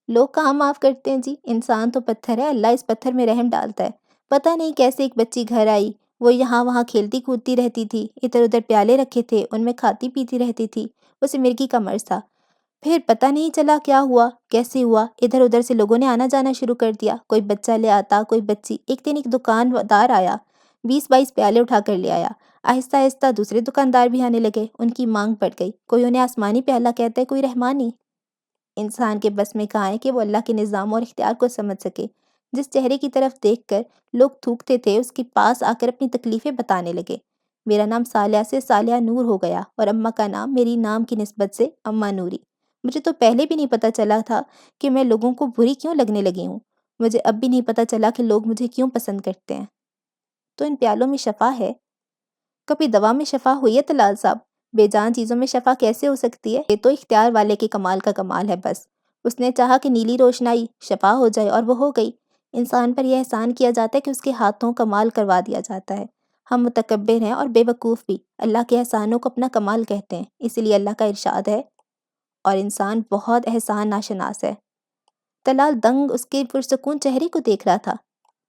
لوگ کہاں معاف کرتے ہیں جی، انسان تو پتھر ہے، اللہ اس پتھر میں رحم ڈالتا ہے۔ پتہ نہیں کیسے ایک بچی گھر آئی، وہ یہاں وہاں کھیلتی کودتی رہتی تھی، ادھر ادھر پیالے رکھے تھے، ان میں کھاتی پیتی رہتی تھی، اسے مرغی کا مرض تھا۔ پھر پتہ نہیں چلا کیا ہوا، کیسے ہوا، ادھر ادھر سے لوگوں نے آنا جانا شروع کر دیا، کوئی بچہ لے آتا، کوئی بچی۔ ایک دن ایک دکاندار آیا، 20-22 پیالے اٹھا کر لے آیا۔ آہستہ آہستہ دوسرے دکاندار بھی آنے لگے، ان کی مانگ بڑھ گئی، کوئی انہیں آسمانی پیالہ کہتا ہے، کوئی رحمانی۔ انسان کے بس میں کہاں ہے کہ وہ اللہ کے نظام اور اختیار کو سمجھ سکے۔ جس چہرے کی طرف دیکھ کر لوگ تھوکتے تھے، اس کے پاس آ کر اپنی تکلیفیں بتانے لگے۔ میرا نام صالحہ سے صالحہ نور ہو گیا، اور اماں کا نام میری نام کی نسبت سے اماں نوری۔ مجھے تو پہلے بھی نہیں پتہ چلا تھا کہ میں لوگوں کو بری کیوں لگنے لگی ہوں، مجھے اب بھی نہیں پتہ چلا کہ لوگ مجھے کیوں پسند کرتے ہیں۔ تو ان پیالوں میں شفا ہے؟ کبھی دوا میں شفا ہوئی ہے طلال صاحب؟ بے جان چیزوں میں شفا کیسے ہو سکتی ہے؟ یہ تو اختیار والے کے کمال کا کمال ہے بس۔ اس نے چاہا کہ نیلی روشنائی شفا ہو جائے، اور وہ ہو گئی۔ انسان پر یہ احسان کیا جاتا ہے کہ اس کے ہاتھوں کمال کروا دیا جاتا ہے۔ ہم متکبر ہیں اور بے وقوف بھی، اللہ کے احسانوں کو اپنا کمال کہتے ہیں، اسی لیے اللہ کا ارشاد ہے، اور انسان بہت احسان ناشناس ہے۔ طلال دنگ اس کے پرسکون چہرے کو دیکھ رہا تھا۔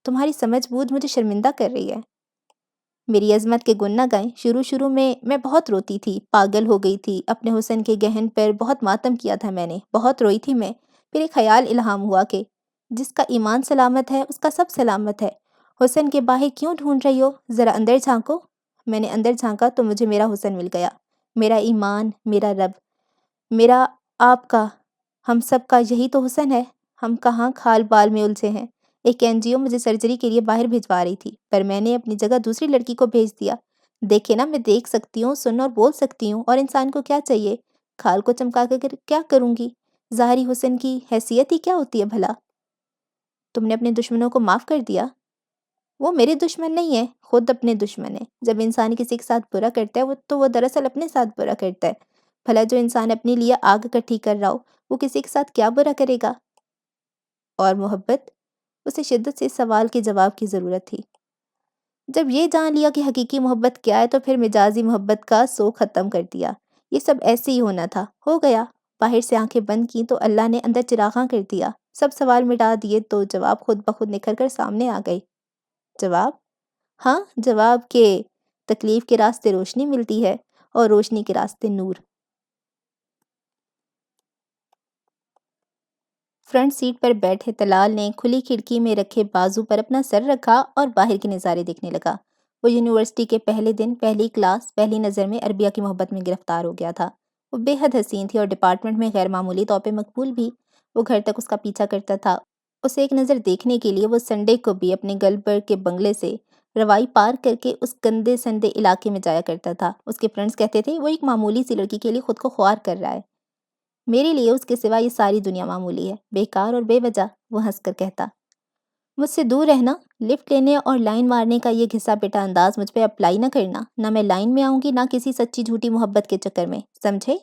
تمہاری سمجھ بوجھ مجھے شرمندہ کر رہی ہے۔ میری عظمت کے گن نہ گائیں۔ شروع میں بہت روتی تھی، پاگل ہو گئی تھی، اپنے حسن کے گہن پر بہت ماتم کیا تھا میں نے، بہت روئی تھی میں۔ پھر ایک خیال الہام ہوا کہ جس کا ایمان سلامت ہے اس کا سب سلامت ہے۔ حسن کے باہر کیوں ڈھونڈ رہی ہو، ذرا اندر جھانکو۔ میں نے اندر جھانکا تو مجھے میرا حسن مل گیا، میرا ایمان، میرا رب، میرا آپ کا، ہم سب کا یہی تو حسن ہے۔ ہم کہاں کھال بال میں الجھے ہیں۔ ایک NGO مجھے سرجری کے لیے باہر بھجوا رہی تھی، پر میں نے اپنی جگہ دوسری لڑکی کو بھیج دیا۔ دیکھے نا، میں دیکھ سکتی ہوں، سن اور بول سکتی ہوں، اور انسان کو کیا چاہیے؟ کھال کو چمکا کر کیا کروں گی؟ ظاہری حسن کی حیثیت ہی کیا ہوتی ہے بھلا؟ تم نے اپنے دشمنوں کو معاف کر دیا؟ وہ میرے دشمن نہیں ہیں، خود اپنے دشمن ہیں۔ جب انسان کسی کے ساتھ برا کرتا ہے تو وہ دراصل اپنے ساتھ برا کرتا ہے۔ بھلا جو انسان اپنے لیے آگ اکٹھی کر رہا ہو، وہ کسی کے ساتھ کیا برا کرے گا؟ اور محبت؟ اسے شدت سے اس سوال کے جواب کی ضرورت تھی۔ جب یہ جان لیا کہ حقیقی محبت کیا ہے تو پھر مجازی محبت کا سو ختم کر دیا۔ یہ سب ایسے ہی ہونا تھا، ہو گیا۔ باہر سے آنکھیں بند کی تو اللہ نے اندر چراغاں کر دیا، سب سوال مٹا دیے تو جواب خود بخود نکھر کر سامنے آ گئی۔ جواب؟ ہاں، جواب کہ تکلیف کے راستے روشنی ملتی ہے، اور روشنی کے راستے نور۔ فرنٹ سیٹ پر بیٹھے طلال نے کھلی کھڑکی میں رکھے بازو پر اپنا سر رکھا اور باہر کے نظارے دیکھنے لگا۔ وہ یونیورسٹی کے پہلے دن، پہلی کلاس، پہلی نظر میں عربیہ کی محبت میں گرفتار ہو گیا تھا۔ وہ بے حد حسین تھی اور ڈپارٹمنٹ میں غیر معمولی طور پہ مقبول بھی۔ وہ گھر تک اس کا پیچھا کرتا تھا۔ اسے ایک نظر دیکھنے کے لیے وہ سنڈے کو بھی اپنے گلبرگ کے بنگلے سے روائی پار کر کے اس گندے سندے علاقے میں جایا کرتا تھا۔ اس کے فرینڈز کہتے تھے وہ ایک معمولی سی لڑکی کے لیے خود کو خوار کر رہا ہے۔ میرے لیے اس کے سوا یہ ساری دنیا معمولی ہے، بیکار اور بے وجہ، وہ ہنس کر کہتا۔ مجھ سے دور رہنا، لفٹ لینے اور لائن مارنے کا یہ گھسا پٹا انداز مجھ پہ اپلائی نہ کرنا۔ نہ میں لائن میں آؤں گی، نہ کسی سچی جھوٹی محبت کے چکر میں، سمجھے؟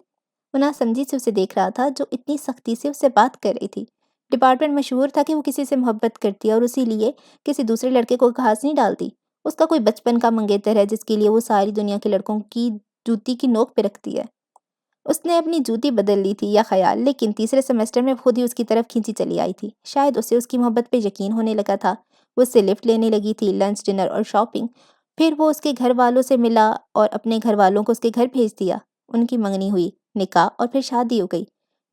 وہ ناسمجھی سے اسے دیکھ رہا تھا جو اتنی سختی سے اسے بات کر رہی تھی۔ ڈپارٹمنٹ مشہور تھا کہ وہ کسی سے محبت کرتی ہے اور اسی لیے کسی دوسرے لڑکے کو گھاس نہیں ڈالتی۔ اس کا کوئی بچپن کا منگیتر ہے جس کے لیے وہ ساری دنیا کے لڑکوں کی جوتی کی نوک پہ رکھتی ہے۔ اس نے اپنی جوتی بدل لی تھی یا خیال، لیکن تیسرے سیمسٹر میں خود ہی اس کی طرف کھینچی چلی آئی تھی۔ شاید اسے اس کی محبت پہ یقین ہونے لگا تھا۔ وہ اس سے لفٹ لینے لگی تھی، لنچ، ڈنر اور شاپنگ۔ پھر وہ اس کے گھر والوں سے ملا اور اپنے گھر والوں کو اس کے گھر بھیج دیا۔ ان کی منگنی ہوئی، نکاح اور پھر شادی ہو گئی۔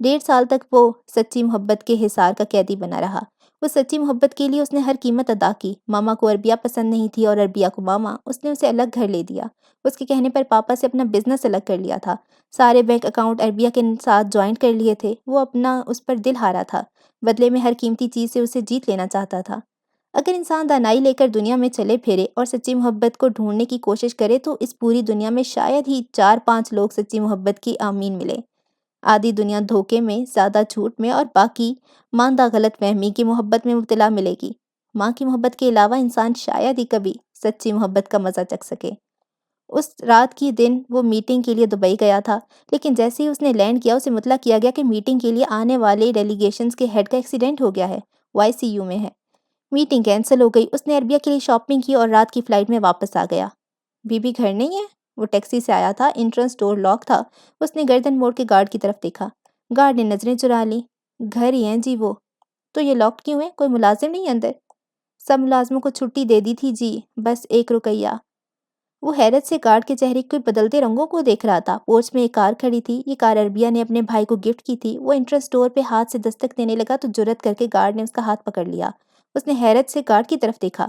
1.5 سال تک وہ سچی محبت کے حصار کا قیدی بنا رہا۔ وہ سچی محبت کے لیے اس نے ہر قیمت ادا کی۔ ماما کو عربیہ پسند نہیں تھی اور عربیہ کو ماما۔ اس نے اسے الگ گھر لے دیا۔ اس کے کہنے پر پاپا سے اپنا بزنس الگ کر لیا تھا۔ سارے بینک اکاؤنٹ عربیہ کے ساتھ جوائنٹ کر لیے تھے۔ وہ اپنا اس پر دل ہارا تھا، بدلے میں ہر قیمتی چیز سے اسے جیت لینا چاہتا تھا۔ اگر انسان دانائی لے کر دنیا میں چلے پھرے اور سچی محبت کو ڈھونڈنے کی کوشش کرے تو اس پوری دنیا میں شاید ہی 4-5 لوگ سچی محبت کی آمین ملے۔ آدھی دنیا دھوکے میں، زیادہ جھوٹ میں اور باقی ماندہ غلط فہمی کی محبت میں مبتلا ملے گی۔ ماں کی محبت کے علاوہ انسان شاید ہی کبھی سچی محبت کا مزہ چکھ سکے۔ اس رات کی دن وہ میٹنگ کے لیے دبئی گیا تھا، لیکن جیسے ہی اس نے لینڈ کیا اسے مطلع کیا گیا کہ میٹنگ کے لیے آنے والے ڈیلیگیشنز کے ہیڈ کا ایکسیڈنٹ ہو گیا ہے، وہ ICU میں ہے۔ میٹنگ کینسل ہو گئی۔ اس نے عربیہ کے لیے شاپنگ کی اور رات کی فلائٹ میں واپس آ گیا۔ بی بی گھر نہیں ہے؟ وہ ٹیکسی سے آیا تھا، انٹرنس ڈور لاک تھا۔ اس نے گردن موڑ کے گارڈ کی طرف دیکھا۔ گارڈ نے نظریں چرا لیں۔ گھر ہی ہیں جی وہ۔ تو یہ لاکڈ کیوں ہے؟ کوئی ملازم نہیں اندر؟ سب ملازموں کو چھٹی دے دی تھی جی، بس 1 رقیہ۔ وہ حیرت سے گارڈ کے چہرے کے بدلتے رنگوں کو دیکھ رہا تھا۔ پورچ میں ایک کار کھڑی تھی۔ یہ کار عربیہ نے اپنے بھائی کو گفٹ کی تھی۔ وہ انٹرنس ڈور پہ ہاتھ سے دستک دینے لگا تو جرأت کر کے گارڈ نے اس کا ہاتھ پکڑ لیا۔ اس نے حیرت سے گارڈ کی طرف دیکھا۔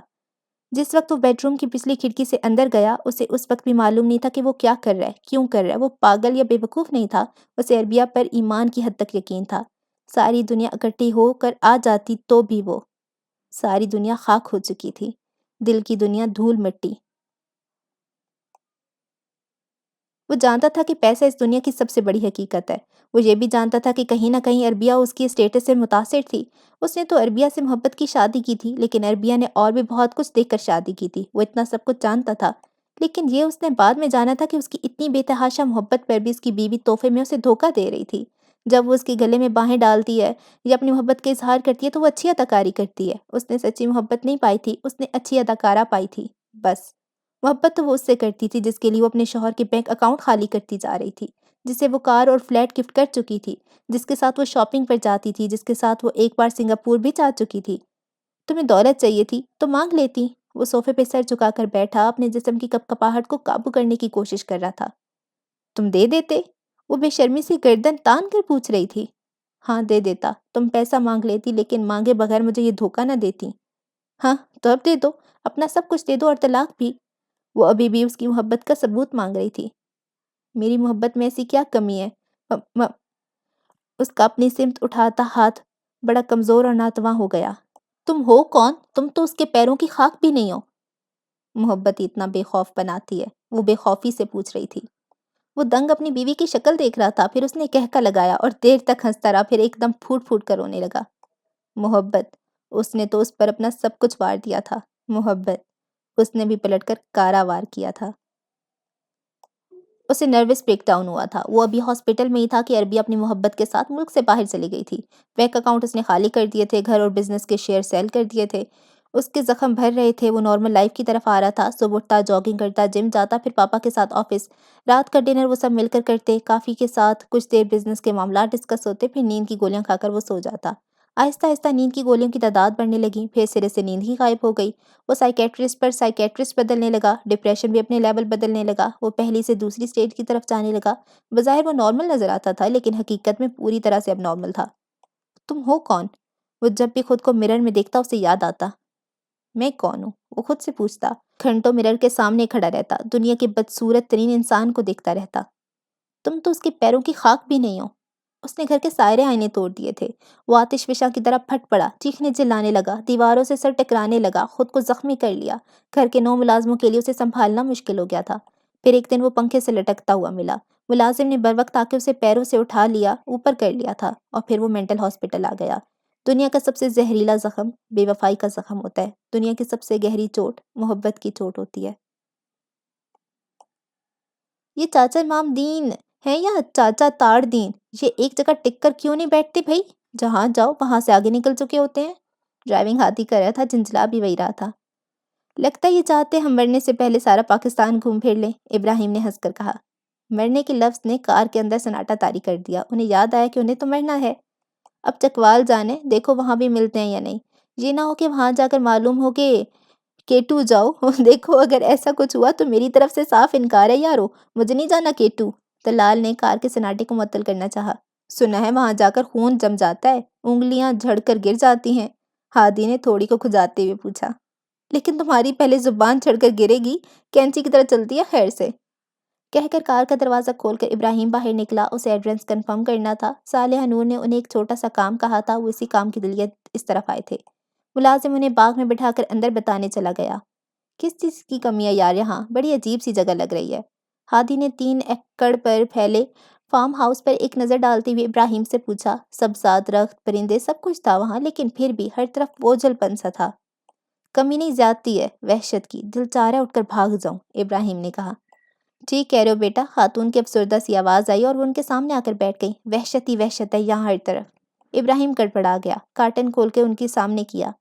جس وقت وہ بیڈ روم کی پچھلی کھڑکی سے اندر گیا، اسے اس وقت بھی معلوم نہیں تھا کہ وہ کیا کر رہا ہے، کیوں کر رہا ہے۔ وہ پاگل یا بے وقوف نہیں تھا، اسے عربیہ پر ایمان کی حد تک یقین تھا۔ ساری دنیا اکٹھی ہو کر آ جاتی تو بھی وہ ساری دنیا خاک ہو چکی تھی، دل کی دنیا دھول مٹی۔ وہ جانتا تھا کہ پیسہ اس دنیا کی سب سے بڑی حقیقت ہے۔ وہ یہ بھی جانتا تھا کہ کہیں نہ کہیں عربیہ اس کی اسٹیٹس سے متاثر تھی۔ اس نے تو عربیہ سے محبت کی شادی کی تھی، لیکن عربیہ نے اور بھی بہت کچھ دیکھ کر شادی کی تھی۔ وہ اتنا سب کچھ جانتا تھا، لیکن یہ اس نے بعد میں جانا تھا کہ اس کی اتنی بے تحاشا محبت پر بھی اس کی بیوی تحفے میں اسے دھوکہ دے رہی تھی۔ جب وہ اس کے گلے میں باہیں ڈالتی ہے یا اپنی محبت کا اظہار کرتی ہے تو وہ اچھی اداکاری کرتی ہے۔ اس نے سچی محبت نہیں پائی تھی، اس نے اچھی اداکارہ پائی تھی، بس۔ محبت تو وہ اس سے کرتی تھی جس کے لیے وہ اپنے شوہر کے بینک اکاؤنٹ خالی کرتی جا رہی تھی، جسے وہ کار اور فلیٹ گفٹ کر چکی تھی، جس کے ساتھ وہ شاپنگ پر جاتی تھی، جس کے ساتھ وہ ایک بار سنگاپور بھی جا چکی تھی۔ تمہیں دولت چاہیے تھی تو مانگ لیتی۔ وہ صوفے پہ سر جھکا کر بیٹھا، اپنے جسم کی کپکپاہٹ کو قابو کرنے کی کوشش کر رہا تھا۔ تم دے دیتے؟ وہ بے شرمی سے گردن تان کر پوچھ رہی تھی۔ ہاں دے دیتا، تم پیسہ مانگ لیتی، لیکن مانگے بغیر مجھے یہ دھوکہ نہ دیتی۔ ہاں تو اب دے دو، اپنا سب کچھ دے دو اور طلاق بھی۔ وہ ابھی بھی اس کی محبت کا ثبوت مانگ رہی تھی۔ میری محبت میں ایسی کیا کمی ہے؟ اس کا اپنی سمت اٹھاتا ہاتھ بڑا کمزور اور ناتواں ہو گیا۔ تم ہو کون؟ تم تو اس کے پیروں کی خاک بھی نہیں ہو۔ محبت ہی اتنا بے خوف بناتی ہے، وہ بے خوفی سے پوچھ رہی تھی۔ وہ دنگ اپنی بیوی کی شکل دیکھ رہا تھا، پھر اس نے کہکا لگایا اور دیر تک ہنستا رہا، پھر ایک دم پھوٹ پھوٹ کر رونے لگا۔ محبت، اس نے تو اس پر اپنا سب کچھ وار دیا تھا۔ محبت، اس نے بھی پلٹ کر کارا وار کیا تھا۔ اسے نروس بریک ڈاؤن ہوا تھا۔ وہ ابھی ہاسپٹل میں ہی تھا کہ عربیہ اپنی محبت کے ساتھ ملک سے باہر چلی گئی تھی۔ بینک اکاؤنٹ اس نے خالی کر دیے تھے، گھر اور بزنس کے شیئر سیل کر دیے تھے۔ اس کے زخم بھر رہے تھے، وہ نارمل لائف کی طرف آ رہا تھا۔ صبح اٹھتا، جاگنگ کرتا، جم جاتا، پھر پاپا کے ساتھ آفس۔ رات کا ڈنر وہ سب مل کر کرتے، کافی کے ساتھ کچھ دیر بزنس کے معاملات ڈسکس ہوتے، پھر نیند کی گولیاں کھا کر وہ سو جاتا۔ آہستہ آہستہ نیند کی گولیوں کی تعداد بڑھنے لگی، پھر سرے سے نیند ہی غائب ہو گئی۔ وہ سائیکیٹرسٹ پر سائیکیٹرسٹ بدلنے لگا، ڈپریشن بھی اپنے لیول بدلنے لگا، وہ پہلی سے دوسری سٹیج کی طرف جانے لگا۔ بظاہر وہ نارمل نظر آتا تھا، لیکن حقیقت میں پوری طرح سے اب نارمل تھا۔ تم ہو کون؟ وہ جب بھی خود کو مرر میں دیکھتا اسے یاد آتا۔ میں کون ہوں؟ وہ خود سے پوچھتا۔ گھنٹوں مرر کے سامنے کھڑا رہتا، دنیا کے بدصورت ترین انسان کو دیکھتا رہتا۔ تم تو اس کے پیروں کی خاک بھی نہیں ہو۔ اس نے گھر کے سارے آئینے توڑ دیے تھے۔ وہ آتش فشاں کی طرح پھٹ پڑا، چیخنے چلانے لگا، دیواروں سے سر ٹکرانے لگا، خود کو زخمی کر لیا۔ گھر کے 9 ملازموں کے لیے اسے سنبھالنا مشکل ہو گیا تھا۔ پھر ایک دن وہ پنکھے سے لٹکتا ہوا ملا۔ ملازم نے بروقت آ کے اسے پیروں سے اٹھا لیا، اوپر کر لیا تھا، اور پھر وہ مینٹل ہاسپٹل آ گیا۔ دنیا کا سب سے زہریلا زخم بے وفائی کا زخم ہوتا ہے۔ دنیا کی سب سے گہری چوٹ محبت کی چوٹ ہوتی ہے۔ یہ چاچا امام دین ہیں یا چاچا تاڑ دین، یہ ایک جگہ ٹک کر کیوں نہیں بیٹھتے بھائی؟ جہاں جاؤ وہاں سے آگے نکل چکے ہوتے ہیں۔ ڈرائیونگ ہاتھی کر رہا تھا، جھنجھلا بھی وہی رہا تھا۔ لگتا ہے یہ چاہتے ہم مرنے سے پہلے سارا پاکستان گھوم پھر لیں، ابراہیم نے ہنس کر کہا۔ مرنے کے لفظ نے کار کے اندر سناٹا طاری کر دیا۔ انہیں یاد آیا کہ انہیں تو مرنا ہے۔ اب چکوال جانے، دیکھو وہاں بھی ملتے ہیں یا نہیں۔ یہ نہ ہو کہ وہاں جا کر معلوم ہو کہ کیٹو جاؤ۔ دیکھو اگر ایسا کچھ ہوا تو میری طرف سے صاف انکار ہے یارو، مجھے نہیں جانا کیٹو۔ طلال نے کار کے سناٹے کو معطل کرنا چاہا۔ سنا ہے وہاں جا کر خون جم جاتا ہے، انگلیاں جھڑ کر گر جاتی ہیں، ہادی نے تھوڑی کو کھجاتے ہوئے پوچھا۔ لیکن تمہاری پہلے زبان چھڑ کر گرے گی، کینچی کی طرح چلتی ہے خیر سے۔ کہہ کر کار کا دروازہ کھول کر ابراہیم باہر نکلا۔ اسے ایڈریس کنفرم کرنا تھا۔ صالحہ نور نے انہیں ایک چھوٹا سا کام کہا تھا، وہ اسی کام کی دلیت اس طرف آئے تھے۔ ملازم انہیں باغ میں بٹھا کر اندر بتانے چلا گیا۔ کس چیز کی کمی ہے یار یہاں؟ بڑی عجیب سی جگہ لگ رہی ہے۔ ہادی نے 3 ایکڑ پر پھیلے فارم ہاؤس پر ایک نظر ڈالتے ہوئے ابراہیم سے پوچھا۔ سبزات، درخت، پرندے، سب کچھ تھا وہاں، لیکن پھر بھی ہر طرف بوجھل پن سا تھا۔ کمی نہیں، زیادتی ہے، وحشت کی، دل چاہ رہا ہے اٹھ کر بھاگ جاؤں، ابراہیم نے کہا۔ ٹھیک کہہ رہے ہو بیٹا، خاتون کی افسردہ سی آواز آئی اور وہ ان کے سامنے آ کر بیٹھ گئی۔ وحشت ہی وحشت ہے یہاں ہر طرف۔ ابراہیم گڑبڑا گیا، کارٹن کھول کے ان کے سامنے کیا۔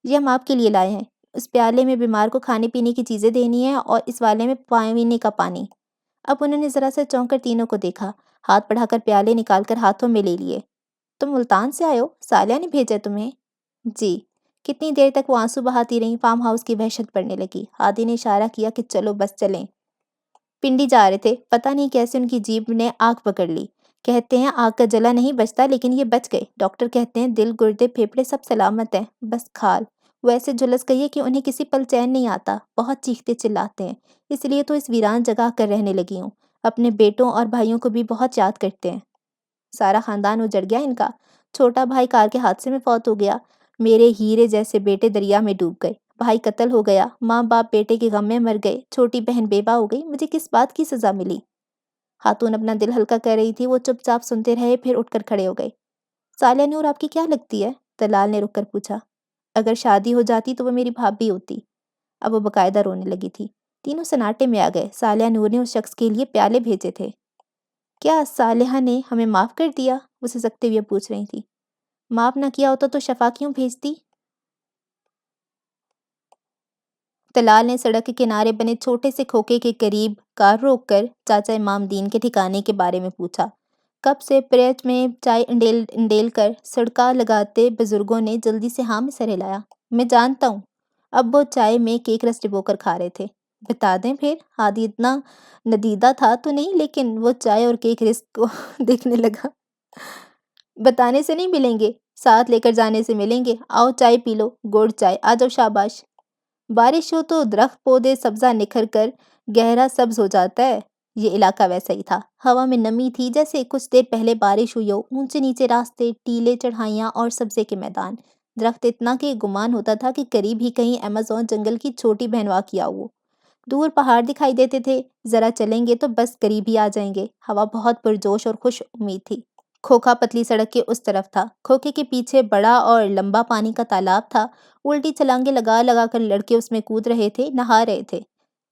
یہ ہم آپ کے لیے لائے ہیں۔ اس پیالے میں بیمار کو کھانے پینے کی چیزیں دینی ہیں اور اس والے میں پینے کا پانی۔ اب انہوں نے ذرا سا چونک کر تینوں کو دیکھا، ہاتھ بڑھا کر پیالے نکال کر ہاتھوں میں لے لیے۔ تم ملتان سے آئے ہو؟ صالحہ نے بھیجا تمہیں؟ جی۔ کتنی دیر تک وہ آنسو بہاتی رہیں؟ فارم ہاؤس کی وحشت پڑنے لگی۔ ہادی نے اشارہ کیا کہ چلو بس چلیں۔ پنڈی جا رہے تھے، پتہ نہیں کیسے ان کی جیب نے آگ پکڑ لی۔ کہتے ہیں آگ کا جلا نہیں بچتا، لیکن یہ بچ گئے۔ ڈاکٹر کہتے ہیں دل، گردے، پھیپھڑے سب سلامت ہیں، بس کھال۔ وہ ایسے جھلس گئی ہے کہ انہیں کسی پل چین نہیں آتا، بہت چیختے چلاتے ہیں، اس لیے تو اس ویران جگہ کر رہنے لگی ہوں۔ اپنے بیٹوں اور بھائیوں کو بھی بہت یاد کرتے ہیں۔ سارا خاندان اجڑ گیا ان کا۔ چھوٹا بھائی کار کے حادثے میں فوت ہو گیا، میرے ہیرے جیسے بیٹے دریا میں ڈوب گئے، بھائی قتل ہو گیا، ماں باپ بیٹے کے غم میں مر گئے، چھوٹی بہن بیوہ ہو گئی، مجھے کس بات کی سزا ملی؟ خاتون اپنا دل ہلکا کر رہی تھی، وہ چپ چاپ سنتے رہے، پھر اٹھ کر کھڑے ہو گئے۔ صالحہ نور آپ کی کیا لگتی ہے؟ طلال نے رک کر پوچھا۔ اگر شادی ہو جاتی تو وہ میری بھابھی ہوتی۔ اب وہ باقاعدہ رونے لگی تھی۔ تینوں سناٹے میں آ گئے۔ صالحہ نور نے اس شخص کے لیے پیالے بھیجے تھے۔ کیا صالحہ نے ہمیں معاف کر دیا؟ وہ سسکتے ہوئے پوچھ رہی تھی۔ معاف نہ کیا ہوتا تو شفا کیوں بھیجتی؟ طلال نے سڑک کے کنارے بنے چھوٹے سے کھوکے کے قریب کار روک کر چاچا امام دین کے ٹھکانے کے بارے میں پوچھا۔ کپ سے پریچ میں چائے انڈیل کر سڑکا لگاتے بزرگوں نے جلدی سے ہاں میں سر ہلایا۔ میں جانتا ہوں۔ اب وہ چائے میں کیک رس ڈبو کر کھا رہے تھے۔ بتا دیں پھر؟ ہادی اتنا ندیدہ تھا تو نہیں، لیکن وہ چائے اور کیک رس کو دیکھنے لگا۔ بتانے سے نہیں ملیں گے، ساتھ لے کر جانے سے ملیں گے۔ آؤ چائے پی لو، گڑ چائے، آ جاؤ شاباش۔ بارش ہو تو درخت پودے سبزہ نکھر کر گہرا سبز ہو جاتا ہے۔ یہ علاقہ ویسا ہی تھا۔ ہوا میں نمی تھی جیسے کچھ دیر پہلے بارش ہوئی ہو۔ اونچے نیچے راستے، ٹیلے، چڑھائیاں اور سبزے کے میدان۔ درخت اتنا کہ گمان ہوتا تھا کہ قریب ہی کہیں ایمیزون جنگل کی چھوٹی بہن واقع ہو۔ دور پہاڑ دکھائی دیتے تھے، ذرا چلیں گے تو بس قریب ہی آ جائیں گے۔ ہوا بہت پرجوش اور خوش امید تھی۔ کھوکھا پتلی سڑک کے اس طرف تھا۔ کھوکھے کے پیچھے بڑا اور لمبا پانی کا تالاب تھا۔ الٹی چھلانگیں لگا لگا کر لڑکے اس میں کود رہے تھے، نہا رہے تھے۔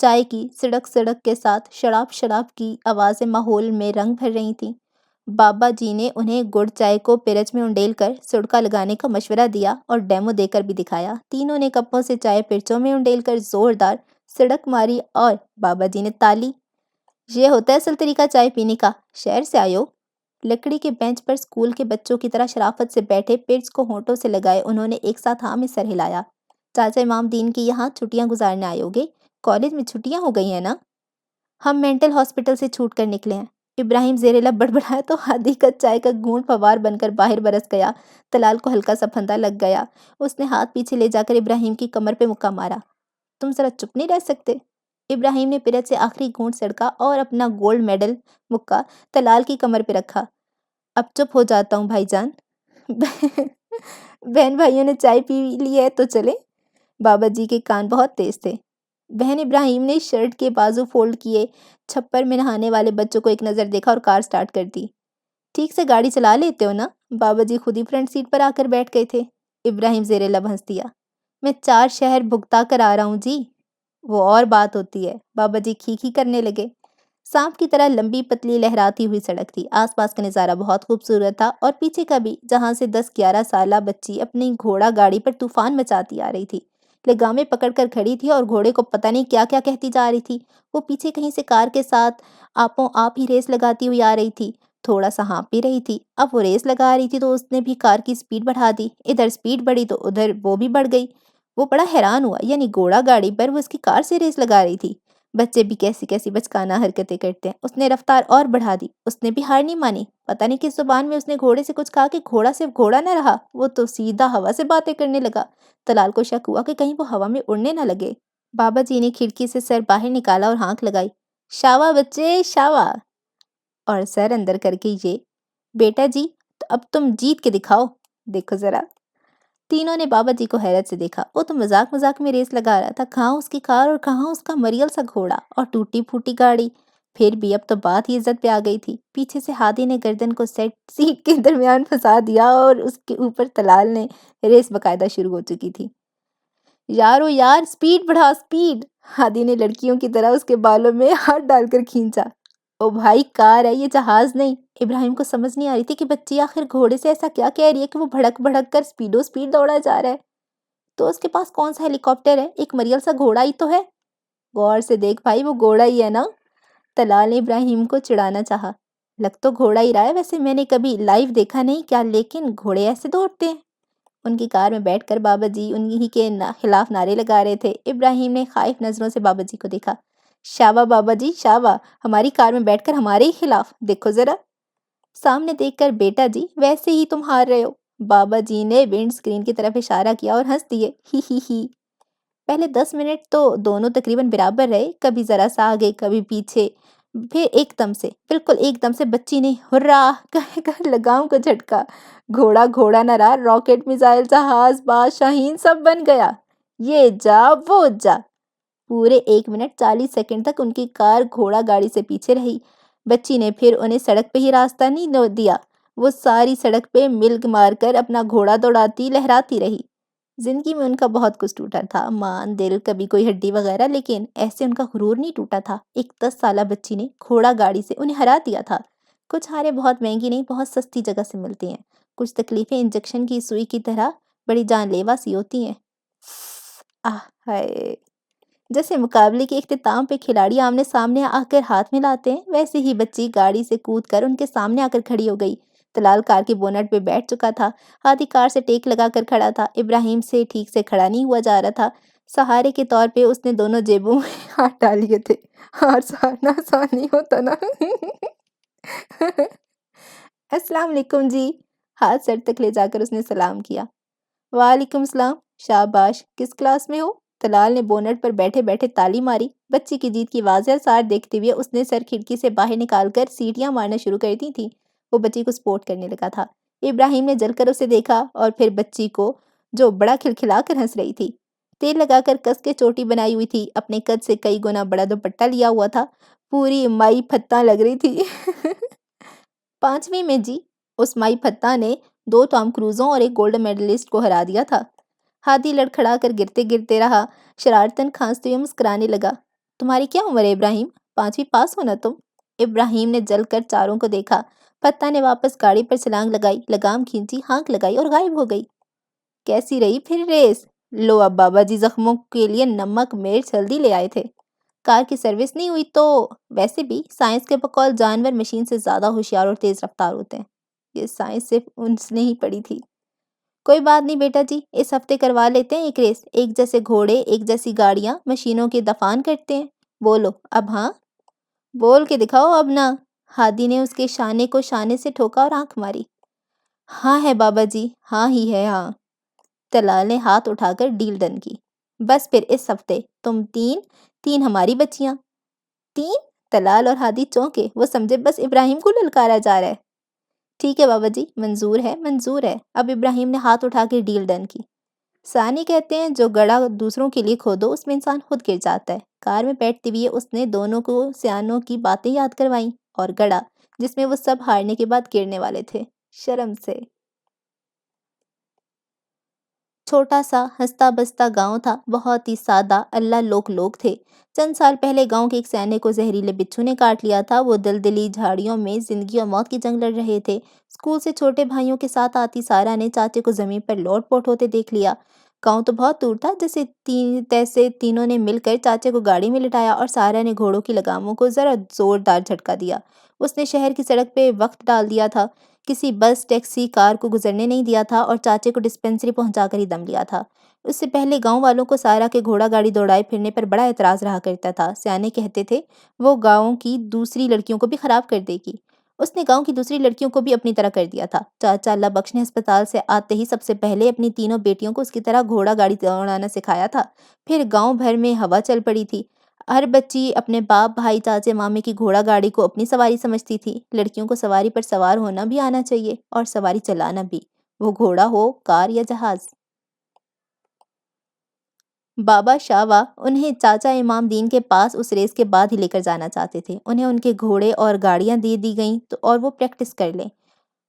چائے کی سڑک سڑک کے ساتھ شڑاپ شڑاپ کی آوازیں ماحول میں رنگ بھر رہی تھیں۔ بابا جی نے انہیں گڑ چائے کو پیرچ میں انڈیل کر سڑکا لگانے کا مشورہ دیا اور ڈیمو دے کر بھی دکھایا۔ تینوں نے کپوں سے چائے پرچوں میں انڈیل کر زوردار سڑک ماری اور بابا جی نے تالی۔ یہ ہوتا ہے اصل طریقہ چائے پینے کا۔ شہر سے آئے ہو؟ لکڑی کے بینچ پر اسکول کے بچوں کی طرح شرافت سے بیٹھے پیرچ کو ہونٹوں سے لگائے انہوں نے ایک ساتھ ہاں میں سر ہلایا۔ چاچا امام دین کے یہاں چھٹیاں گزارنے آئے ہوگے؟ کالج میں چھٹیاں ہو گئی ہیں نا؟ ہم مینٹل ہاسپٹل سے چھوٹ کر نکلے ہیں۔ ابراہیم زیر لب بڑبڑایا تو ہادی کا چائے کا گھونٹ فوار بن کر باہر برس گیا۔ طلال کو ہلکا سا پھندا لگ گیا۔ اس نے ہاتھ پیچھے لے جا کر ابراہیم کی کمر پہ مکہ مارا۔ تم ذرا چپ نہیں رہ سکتے؟ ابراہیم نے پیرچ سے آخری گھونٹ سڑکا اور اپنا گولڈ میڈل مکہ طلال کی کمر پہ رکھا۔ اب چپ ہو جاتا ہوں بھائی جان۔ بہن بھائیوں نے چائے پی لی ہے تو چلیں؟ بابا جی کے کان بہت تیز تھے۔ بہن ابراہیم نے شرٹ کے بازو فولڈ کیے چھپر میں نہانے والے بچوں کو ایک نظر دیکھا اور کار سٹارٹ کر دی۔ ٹھیک سے گاڑی چلا لیتے ہو نا؟ بابا جی خود ہی فرنٹ سیٹ پر آ کر بیٹھ گئے تھے۔ ابراہیم زیر لب ہنس دیا۔ میں 4 شہر بھگتا کر آ رہا ہوں جی۔ وہ اور بات ہوتی ہے۔ بابا جی کھیکھی کرنے لگے۔ سانپ کی طرح لمبی پتلی لہراتی ہوئی سڑک تھی۔ آس پاس کا نظارہ بہت خوبصورت تھا اور پیچھے کا بھی، جہاں سے 10-11 سالہ بچی اپنی گھوڑا گاڑی پر طوفان مچاتی آ رہی تھی۔ لگامیں پکڑ کر کھڑی تھی اور گھوڑے کو پتہ نہیں کیا کیا کہتی جا رہی تھی۔ وہ پیچھے کہیں سے کار کے ساتھ آپوں آپ ہی ریس لگاتی ہوئی آ رہی تھی، تھوڑا سا ہانپ بھی رہی تھی۔ اب وہ ریس لگا رہی تھی تو اس نے بھی کار کی سپیڈ بڑھا دی، ادھر سپیڈ بڑھی تو ادھر وہ بھی بڑھ گئی۔ وہ بڑا حیران ہوا، یعنی گھوڑا گاڑی پر وہ اس کی کار سے ریس لگا رہی تھی۔ بچے بھی کیسی کیسی بچکانہ حرکتیں کرتے ہیں۔ اس نے رفتار اور بڑھا دی، اس نے بھی ہار نہیں مانی۔ پتہ نہیں کس زبان میں اس نے گھوڑے سے کچھ کہا کہ گھوڑا صرف گھوڑا نہ رہا، وہ تو سیدھا ہوا سے باتیں کرنے لگا۔ طلال کو شک ہوا کہ کہیں وہ ہوا میں اڑنے نہ لگے۔ بابا جی نے کھڑکی سے سر باہر نکالا اور ہانک لگائی، شاباش بچے شاباش، اور سر اندر کر کے یہ، بیٹا جی تو اب تم جیت کے دکھاؤ، دیکھو ذرا۔ تینوں نے بابا جی کو حیرت سے دیکھا۔ وہ تو مذاق مذاق میں ریس لگا رہا تھا، کہاں اس کی کار اور کہاں اس کا مریل سا گھوڑا اور ٹوٹی پھوٹی گاڑی۔ پھر بھی اب تو بات ہی عزت پہ آ گئی تھی۔ پیچھے سے ہادی نے گردن کو سیٹ کے درمیان پھنسا دیا اور اس کے اوپر طلال نے ریس باقاعدہ شروع ہو چکی تھی۔ یارو یار سپیڈ بڑھا سپیڈ، ہادی نے لڑکیوں کی طرح اس کے بالوں میں ہاتھ ڈال کر کھینچا۔ او بھائی کار ہے، یہ جہاز نہیں۔ ابراہیم کو سمجھ نہیں آ رہی تھی کہ بچی آخر گھوڑے سے ایسا کیا کہہ رہی ہے کہ وہ بھڑک بھڑک کر سپیڈ دوڑا جا رہا ہے۔ تو اس کے پاس کون سا ہیلی کاپٹر ہے، ایک مریل سا گھوڑا ہی تو ہے۔ غور سے دیکھ بھائی، وہ گھوڑا ہی ہے نا۔ طلال نے ابراہیم کو چڑھانا چاہا۔ لگ تو گھوڑا ہی رہا ہے، ویسے میں نے کبھی لائیو دیکھا نہیں کیا، لیکن گھوڑے ایسے دوڑتے ہیں۔ ان کی کار میں بیٹھ کر بابا جی انہی کے خلاف نعرے لگا رہے تھے۔ ابراہیم نے خائف نظروں سے بابا جی کو دیکھا۔ شاباش بابا جی شاباش، ہماری کار میں بیٹھ کر ہمارے ہی خلاف، دیکھو ذرا۔ سامنے دیکھ کر بیٹا جی ویسے ہی تم ہار رہے ہو۔ بابا جی نے ونڈ سکرین کی طرف اشارہ کیا اور ہنس دیے، ہی ہی ہی۔ پہلے 10 منٹ تو دونوں تقریباً برابر رہے، کبھی ذرا سا آگے کبھی پیچھے، پھر ایک دم سے، بالکل ایک دم سے بچی نے ہرا کہہ کر لگام کو جھٹکا۔ گھوڑا گھوڑا نہ رہا، راکٹ، میزائل، جہاز، باز، شاہین سب بن گیا۔ یہ جا وہ جا۔ پورے 1 منٹ 40 سیکنڈ تک ان کی کار گھوڑا گاڑی سے پیچھے رہی۔ بچی نے پھر انہیں سڑک پہ ہی راستہ نہیں دیا، وہ ساری سڑک پہ ملک مار کر اپنا گھوڑا دوڑاتی لہراتی رہی۔ زندگی میں ان کا بہت کچھ ٹوٹا تھا، مان دل کبھی کوئی ہڈی وغیرہ، لیکن ایسے ان کا غرور نہیں ٹوٹا تھا۔ ایک 10 سالہ بچی نے گھوڑا گاڑی سے انہیں ہرا دیا تھا۔ کچھ ہاریں بہت مہنگی نہیں، بہت سستی جگہ سے ملتی ہیں۔ کچھ تکلیفیں انجیکشن کی سوئی کی طرح بڑی جان لیوا سی ہوتی ہیں۔ ہائے، جیسے مقابلے کے اختتام پہ کھلاڑی آمنے سامنے آ کر ہاتھ ملاتے ہیں، ویسے ہی بچی گاڑی سے کود کر ان کے سامنے آ کر کھڑی ہو گئی۔ طلال کار کے بونٹ پہ بیٹھ چکا تھا، ہادی کار سے ٹیک لگا کر کھڑا تھا۔ ابراہیم سے ٹھیک سے کھڑا نہیں ہوا جا رہا تھا، سہارے کے طور پہ اس نے دونوں جیبوں میں ہاتھ ڈال لیے تھے۔ ہار سہارنا آسان نہیں ہوتا نا۔ السلام علیکم جی، ہاتھ سر تک لے جا کر اس نے سلام کیا۔ وعلیکم السلام، شاباش، کس کلاس میں ہو؟ طلال نے بونٹ پر بیٹھے بیٹھے تالی ماری۔ بچی کی جیت کی واضح آثار دیکھتے ہوئے اس نے سر کھڑکی سے باہر نکال کر سیٹیاں مارنا شروع کر دی تھی۔ وہ بچی کو سپورٹ کرنے لگا تھا۔ ابراہیم نے جل کر اسے دیکھا اور پھر بچی کو، جو بڑا کھلکھلا کر ہنس رہی تھی۔ تیل لگا کر کس کے چوٹی بنائی ہوئی تھی، اپنے قد سے کئی گنا بڑا دوپٹہ لیا ہوا تھا، پوری مائی پھتہ لگ رہی تھی۔ 5ویں میں جی، اس مائی پھتہ نے 2 ٹام کروزوں اور ایک گولڈ میڈلسٹ کو ہرا دیا تھا۔ ہادی لڑکھڑا کر گرتے گرتے رہا، شرارتاً کھانستے ہوئے مسکرانے لگا۔ تمہاری کیا عمر ہے ابراہیم؟ 5ویں پاس ہونا تم؟ ابراہیم نے جل کر چاروں کو دیکھا۔ پھتہ نے واپس گاڑی پر چھلانگ لگائی، لگام کھینچی، ہانک لگائی اور غائب ہو گئی۔ کیسی رہی پھر ریس؟ لو اب بابا جی زخموں کے لیے نمک مرچ ہلدی لے آئے تھے۔ کار کی سروس نہیں ہوئی تو، ویسے بھی سائنس کے بقول جانور مشین سے زیادہ ہوشیار اور تیز رفتار ہوتے ہیں۔ یہ سائنس صرف اس نے ہی پڑھی تھی۔ کوئی بات نہیں بیٹا جی، اس ہفتے کروا لیتے ہیں ایک ریس، ایک جیسے گھوڑے، ایک جیسی گاڑیاں، مشینوں کے دفان کرتے ہیں۔ بولو اب، ہاں بول کے دکھاؤ اب نا۔ ہادی نے اس کے شانے کو شانے سے ٹھوکا اور آنکھ ماری۔ ہاں ہے بابا جی، ہاں ہی ہے ہاں۔ طلال نے ہاتھ اٹھا کر ڈیل ڈن کی۔ بس پھر اس ہفتے تم 3 ہماری بچیاں۔ 3؟ طلال اور ہادی چونکے، وہ سمجھے بس ابراہیم کو للکارا جا رہا ہے۔ ٹھیک ہے بابا جی، منظور ہے منظور ہے۔ اب ابراہیم نے ہاتھ اٹھا کے ڈیل ڈن کی۔ ثانی کہتے ہیں جو گڑھا دوسروں کے لیے کھودو اس میں انسان خود گر جاتا ہے۔ کار میں بیٹھتے ہوئے اس نے دونوں کو سیانوں کی باتیں یاد کروائیں، اور گڑھا جس میں وہ سب ہارنے کے بعد گرنے والے تھے، شرم سے چھوٹا سا ہنستا بستا گاؤں تھا، بہت ہی سادہ، اللہ لوگ تھے۔ چند سال پہلے گاؤں کے ایک سینے کو زہریلے بچھو نے کاٹ لیا تھا۔ وہ دلدلی جھاڑیوں میں زندگی اور موت کی جنگ لڑ رہے تھے۔ اسکول سے چھوٹے بھائیوں کے ساتھ آتی سارا نے چاچے کو زمین پر لوٹ پوٹ ہوتے دیکھ لیا۔ گاؤں تو بہت دور تھا، تیسے تینوں نے مل کر چاچے کو گاڑی میں لٹایا اور سارا نے گھوڑوں کی لگاموں کو ذرا زوردار جھٹکا دیا۔ اس نے شہر کی سڑک پہ وقت ڈال دیا تھا، کسی بس، ٹیکسی، کار کو گزرنے نہیں دیا تھا اور چاچے کو ڈسپنسری پہنچا کر ہی دم لیا تھا۔ اس سے پہلے گاؤں والوں کو سارا کے گھوڑا گاڑی دوڑائے پھرنے پر بڑا اعتراض رہا کرتا تھا۔ سیانے کہتے تھے وہ گاؤں کی دوسری لڑکیوں کو بھی خراب کر دے گی۔ اس نے گاؤں کی دوسری لڑکیوں کو بھی اپنی طرح کر دیا تھا۔ چاچا اللہ بخش نے ہسپتال سے آتے ہی سب سے پہلے اپنی تینوں بیٹیوں کو اس کی طرح گھوڑا گاڑی دوڑانا سکھایا تھا۔ پھر گاؤں بھر میں ہوا چل پڑی تھی۔ ہر بچی اپنے باپ، بھائی، چاچے، مامے کی گھوڑا گاڑی کو اپنی سواری سمجھتی تھی۔ لڑکیوں کو سواری پر سوار ہونا بھی آنا چاہیے اور سواری چلانا بھی، وہ گھوڑا ہو، کار یا جہاز۔ بابا شاوا انہیں چاچا امام دین کے پاس اس ریس کے بعد ہی لے کر جانا چاہتے تھے۔ انہیں ان کے گھوڑے اور گاڑیاں دے دی گئیں اور وہ پریکٹس کر لیں۔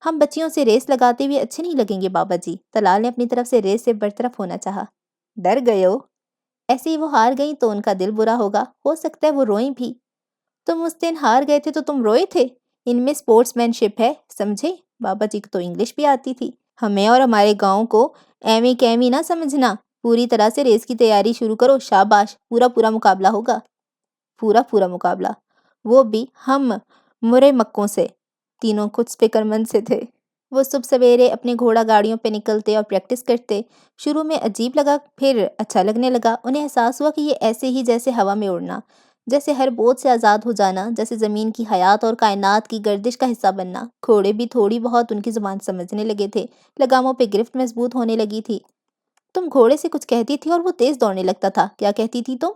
ہم بچیوں سے ریس لگاتے ہوئے اچھے نہیں لگیں گے بابا جی، طلال نے اپنی طرف سے ریس سے برطرف ہونا چاہا۔ ڈر گئے ہو؟ ایسے ہی وہ ہار گئیں تو ان کا دل برا ہوگا، ہو سکتا ہے وہ روئیں بھی۔ تم اس دن ہار گئے تھے تو تم روئے تھے؟ ان میں سپورٹس مین شپ ہے، سمجھے؟ بابا جی کو تو انگلش بھی آتی تھی۔ ہمیں اور ہمارے گاؤں کو ایویں کیویں نہ سمجھنا، پوری طرح سے ریس کی تیاری شروع کرو، شاباش، پورا مقابلہ ہوگا۔ پورا مقابلہ، وہ بھی ہم مرے مکوں سے۔ تینوں کچھ فکر مند سے تھے۔ وہ صبح سویرے اپنے گھوڑا گاڑیوں پہ نکلتے اور پریکٹس کرتے۔ شروع میں عجیب لگا، پھر اچھا لگنے لگا۔ انہیں احساس ہوا کہ یہ ایسے ہی جیسے ہوا میں اڑنا، جیسے ہر بوجھ سے آزاد ہو جانا، جیسے زمین کی حیات اور کائنات کی گردش کا حصہ بننا۔ گھوڑے بھی تھوڑی بہت ان کی زبان سمجھنے لگے تھے، لگاموں پہ گرفت مضبوط ہونے لگی تھی۔ تم گھوڑے سے کچھ کہتی تھی اور وہ تیز دوڑنے لگتا تھا، کیا کہتی تھی تم؟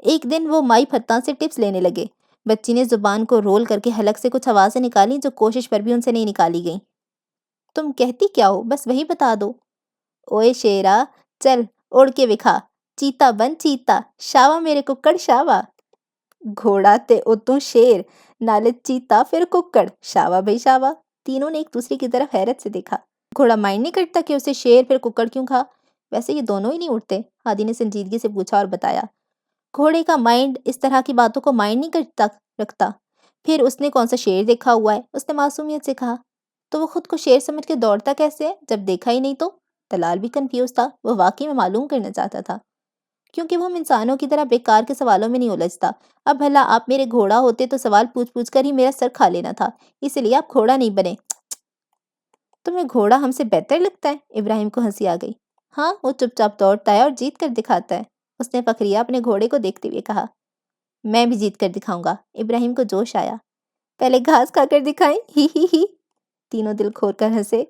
ایک دن وہ مائی پھتاں سے ٹپس لینے لگے۔ بچی نے زبان کو رول کر کے حلق سے کچھ آوازیں نکالی جو کوشش پر بھی ان سے نہیں نکالی گئیں۔ تم کہتی کیا ہو؟ بس وہی بتا دو۔ اوئے شیرا، چل اڑ کے وکھا، چیتا بن چیتا، شاوا میرے ککڑ شاوا۔ گھوڑا تے اتوں شیر، نالے چیتا پھر ککڑ، شاوا بھائی شاوا۔ تینوں نے ایک دوسرے کی طرف حیرت سے دیکھا۔ گھوڑا مائنڈ نہیں کرتا کہ اسے شیر پھر ککڑ کیوں کہا؟ ویسے یہ دونوں ہی نہیں اڑتے، ہادی نے سنجیدگی سے پوچھا اور بتایا۔ گھوڑے کا مائنڈ اس طرح کی باتوں کو مائنڈ نہیں رکھتا۔ پھر اس نے کون سا شیر دیکھا ہوا ہے؟ اس نے معصومیت سے کہا۔ تو وہ خود کو شیر سمجھ کے دوڑتا کیسے ہے جب دیکھا ہی نہیں تو؟ طلال بھی کنفیوز تھا، وہ واقعی میں معلوم کرنا چاہتا تھا، کیونکہ وہ ہم انسانوں کی طرح بیکار کے سوالوں میں نہیں الجھتا۔ اب بھلا آپ میرے گھوڑا ہوتے تو سوال پوچھ کر ہی میرا سر کھا لینا تھا، اس لیے آپ گھوڑا نہیں بنے۔ تمہیں گھوڑا ہم سے بہتر لگتا ہے؟ ابراہیم کو ہنسی آ گئی۔ ہاں، وہ چپ چاپ دوڑتا ہے اور جیت کر دکھاتا ہے، اس نے فخریہ اپنے گھوڑے کو دیکھتے ہوئے کہا۔ میں بھی جیت کر دکھاؤں گا، ابراہیم کو جوش آیا۔ پہلے گھاس کھا کر دکھائیں، ہی۔ تینوں دل کھول کر ہنسے۔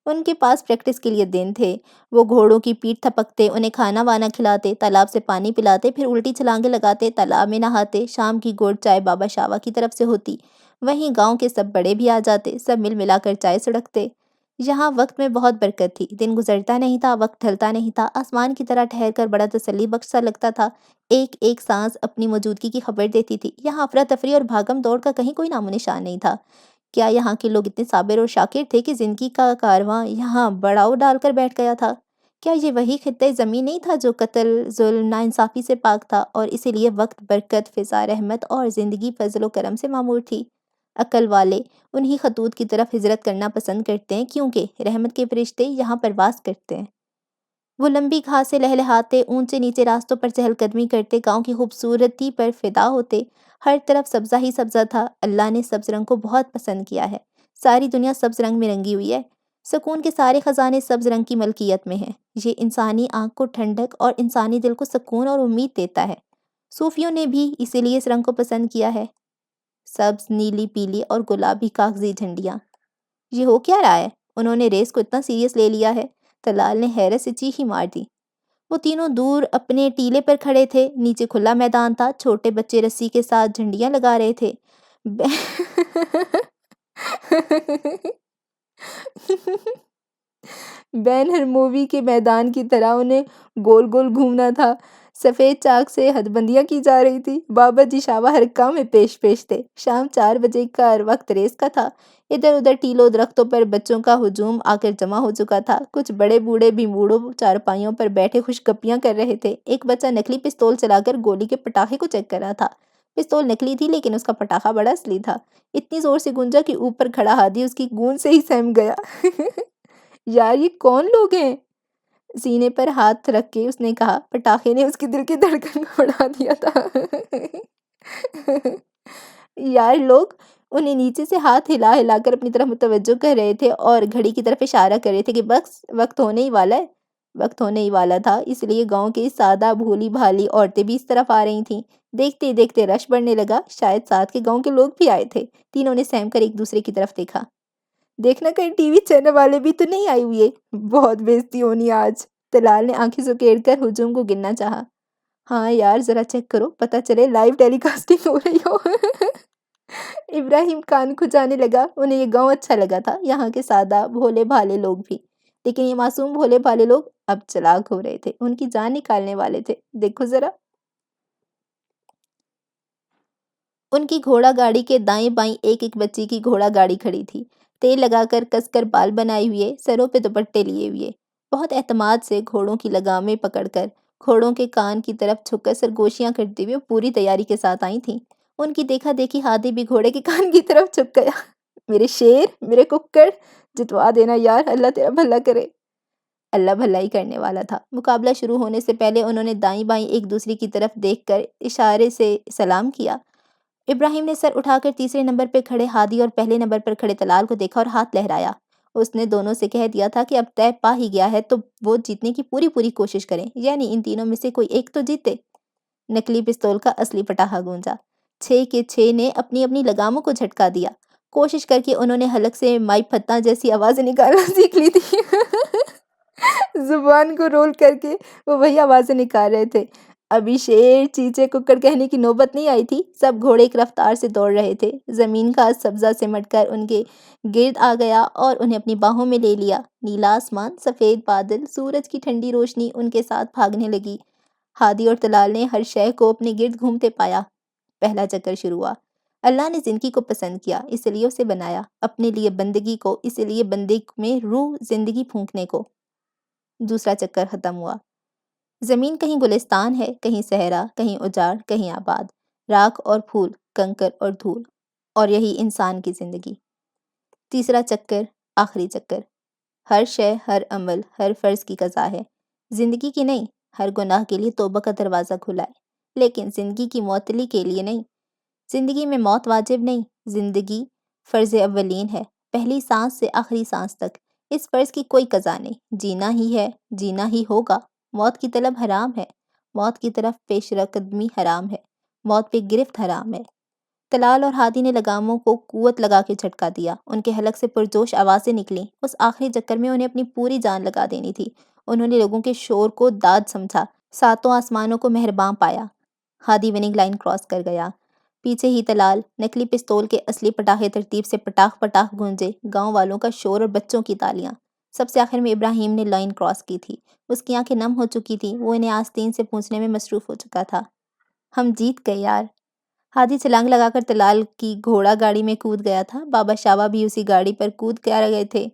ان کے پاس پریکٹس کے لیے دن تھے۔ وہ گھوڑوں کی پیٹھ تھپکتے، انہیں کھانا وانا کھلاتے، تالاب سے پانی پلاتے، پھر الٹی چھلانگیں لگاتے، تالاب میں نہاتے۔ شام کی گوڑ چائے بابا شاوا کی طرف سے ہوتی، وہیں گاؤں کے سب بڑے بھی آ جاتے، سب مل ملا کر چائے سڑکتے۔ یہاں وقت میں بہت برکت تھی، دن گزرتا نہیں تھا، وقت ڈھلتا نہیں تھا، آسمان کی طرح ٹھہر کر بڑا تسلی بخش سا لگتا تھا۔ ایک ایک سانس اپنی موجودگی کی خبر دیتی تھی۔ یہاں افراتفری اور بھاگم دوڑ کا کہیں کوئی نام و نشان نہیں تھا۔ کیا یہاں کے لوگ اتنے صابر اور شاکر تھے کہ زندگی کا کارواں یہاں بڑاؤ ڈال کر بیٹھ گیا تھا؟ کیا یہ وہی خطہ زمین نہیں تھا جو قتل، ظلم، ناانصافی سے پاک تھا اور اسی لیے وقت برکت، فضا رحمت اور زندگی فضل و کرم سے معمور تھی؟ عقل والے انہی خطوط کی طرف ہجرت کرنا پسند کرتے ہیں کیونکہ رحمت کے فرشتے یہاں پرواز کرتے ہیں۔ وہ لمبی گھاس سے لہلہاتے، اونچے نیچے راستوں پر چہل قدمی کرتے، گاؤں کی خوبصورتی پر فدا ہوتے۔ ہر طرف سبزہ ہی سبزہ تھا۔ اللہ نے سبز رنگ کو بہت پسند کیا ہے، ساری دنیا سبز رنگ میں رنگی ہوئی ہے۔ سکون کے سارے خزانے سبز رنگ کی ملکیت میں ہیں۔ یہ انسانی آنکھ کو ٹھنڈک اور انسانی دل کو سکون اور امید دیتا ہے۔ صوفیوں نے بھی اسی لیے اس رنگ کو پسند کیا ہے۔ سبز، نیلی، پیلی اور گلابی کاغذی جھنڈیاں۔ یہ ہو کیا رہا ہے؟ انہوں نے ریس کو اتنا سیریس لے لیا ہے؟ طلال نے حیرت سے چیخ ہی مار دی۔ وہ تینوں دور اپنے ٹیلے پر کھڑے تھے، نیچے کھلا میدان تھا، چھوٹے بچے رسی کے ساتھ جھنڈیاں لگا رہے تھے۔ بین ہر مووی کے میدان کی طرح انہیں گول گول گھومنا تھا۔ سفید چاک سے حد بندیاں کی جا رہی تھی۔ بابا جی شاوا ہر کام میں پیش تھے۔ شام 4 بجے کا وقت ریس کا تھا۔ ادھر ادھر ٹیلوں درختوں پر بچوں کا ہجوم آ کر جمع ہو چکا تھا۔ کچھ بڑے بوڑھے بھی موڑوں چارپائیوں پر بیٹھے خوش گپیاں کر رہے تھے۔ ایک بچہ نکلی پستول چلا کر گولی کے پٹاخے کو چیک کر رہا تھا۔ پستول نکلی تھی لیکن اس کا پٹاخہ بڑا اصلی تھا۔ اتنی زور سے گونجا کہ اوپر کھڑا ہادی اس کی گونج سے ہی سہم گیا۔ یار یہ کون لوگ ہیں؟ سینے پر ہاتھ رکھ کے اس نے کہا۔ پٹاخے نے اس کے دل کی دھڑکن کو بڑھا دیا تھا۔ یار لوگ انہیں نیچے سے ہاتھ ہلا ہلا کر اپنی طرف متوجہ کر رہے تھے اور گھڑی کی طرف اشارہ کر رہے تھے کہ بس وقت ہونے ہی والا ہے۔ وقت ہونے ہی والا تھا، اس لیے گاؤں کی سادہ بھولی بھالی عورتیں بھی اس طرف آ رہی تھیں۔ دیکھتے دیکھتے رش بڑھنے لگا، شاید ساتھ کے گاؤں کے لوگ بھی آئے تھے۔ تینوں نے سہم کر ایک دوسرے کی طرف دیکھا۔ دیکھنا کہیں ٹی وی چینل والے بھی تو نہیں آئے ہوئے، بہت بےعزتی ہونی آج۔ تلال نے آنکھیں سکیڑ کر ہجوم کو گننا چاہا۔ ہاں یار ذرا چیک کرو، پتہ چلے لائیو ٹیلی کاسٹنگ ہو رہی ہو۔ ابراہیم کان کھجانے لگا۔ انہیں یہ گاؤں اچھا لگا تھا، یہاں کے سادہ بھولے بھالے لوگ بھی، لیکن یہ معصوم بھولے بھالے لوگ اب چلاک ہو رہے تھے، ان کی جان نکالنے والے تھے۔ دیکھو ذرا، ان کی گھوڑا گاڑی کے دائیں بائیں ایک ایک بچی کی گھوڑا گاڑی کھڑی تھی، تیل لگا کر کس کر بال بنائے ہوئے، سروں پہ دوپٹے لیے ہوئے، بہت اعتماد سے گھوڑوں کی لگامیں پکڑ کر، گھوڑوں کے کان کی طرف جھک کر سرگوشیاں کرتے ہوئے پوری تیاری کے ساتھ آئی تھیں۔ ان کی دیکھا دیکھی ہادی بھی گھوڑے کے کان کی طرف جھک گیا۔ میرے شیر، میرے ککڑ، جتوا دینا یار، اللہ تیرا بھلا کرے۔ اللہ بھلائی کرنے والا تھا۔ مقابلہ شروع ہونے سے پہلے انہوں نے دائیں بائیں ایک دوسرے کی طرف دیکھ کر اشارے سے سلام کیا۔ ابراہیم نے سر اٹھا کر تیسرے نمبر پہ کھڑے ہادی اور پہلے نمبر پر کھڑے تلال کو دیکھا اور ہاتھ لہرایا۔ اس نے دونوں سے کہہ دیا تھا کہ اب طے پا ہی گیا ہے تو وہ جیتنے کی پوری کوشش کریں، یعنی ان تینوں میں سے کوئی ایک تو جیتے۔ نکلی پستول کا اصلی پٹاخہ گونجا۔ 6 کے 6 نے اپنی اپنی لگاموں کو جھٹکا دیا۔ کوشش کر کے انہوں نے حلق سے مائی پھتہ جیسی آوازیں نکالنا سیکھ لی تھی۔ زبان کو رول کر کے وہ وہی آوازیں نکال رہے تھے۔ ابھی شیر چیچے ککڑ کہنے کی نوبت نہیں آئی تھی، سب گھوڑے کی رفتار سے دوڑ رہے تھے۔ زمین کا سبزہ سمٹ کر ان کے گرد آ گیا اور انہیں اپنی باہوں میں لے لیا۔ نیلا آسمان، سفید بادل، سورج کی ٹھنڈی روشنی ان کے ساتھ بھاگنے لگی۔ ہادی اور تلال نے ہر شے کو اپنے گرد گھومتے پایا۔ پہلا چکر شروع ہوا۔ اللہ نے زندگی کو پسند کیا، اس لیے اسے بنایا، اپنے لیے بندگی کو، اس لیے بندے میں روح زندگی پھونکنے کو۔ دوسرا چکر ختم ہوا۔ زمین کہیں گلستان ہے، کہیں صحرا، کہیں اجاڑ، کہیں آباد، راکھ اور پھول، کنکر اور دھول، اور یہی انسان کی زندگی۔ تیسرا چکر، آخری چکر۔ ہر شے، ہر عمل، ہر فرض کی قضا ہے، زندگی کی نہیں۔ ہر گناہ کے لیے توبہ کا دروازہ کھلا ہے، لیکن زندگی کی معطلی کے لیے نہیں۔ زندگی میں موت واجب نہیں، زندگی فرض اولین ہے، پہلی سانس سے آخری سانس تک۔ اس فرض کی کوئی قضا نہیں، جینا ہی ہے، جینا ہی ہوگا۔ موت کی طلب حرام ہے، موت کی طرف پیش قدمی حرام ہے، موت پہ گرفت حرام ہے۔ تلال اور ہادی نے لگاموں کو قوت لگا کے جھٹکا دیا۔ ان کے حلق سے پرجوش آوازیں نکلیں۔ اس آخری چکر میں انہیں اپنی پوری جان لگا دینی تھی۔ انہوں نے لوگوں کے شور کو داد سمجھا، ساتوں آسمانوں کو مہرباں پایا۔ ہادی وننگ لائن کراس کر گیا، پیچھے ہی تلال۔ نکلی پستول کے اصلی پٹاخے ترتیب سے پٹاخ پٹاخ گونجے، گاؤں والوں کا شور اور بچوں کی تالیاں۔ سب سے آخر میں ابراہیم نے لائن کراس کی تھی۔ اس کی آنکھیں نم ہو چکی تھیں، وہ انہیں آستین سے پوچھنے میں مصروف ہو چکا تھا۔ ہم جیت گئے یار۔ ہادی چھلانگ لگا کر تلال کی گھوڑا گاڑی میں کود گیا تھا۔ بابا شاوا بھی اسی گاڑی پر کود کر گئے تھے۔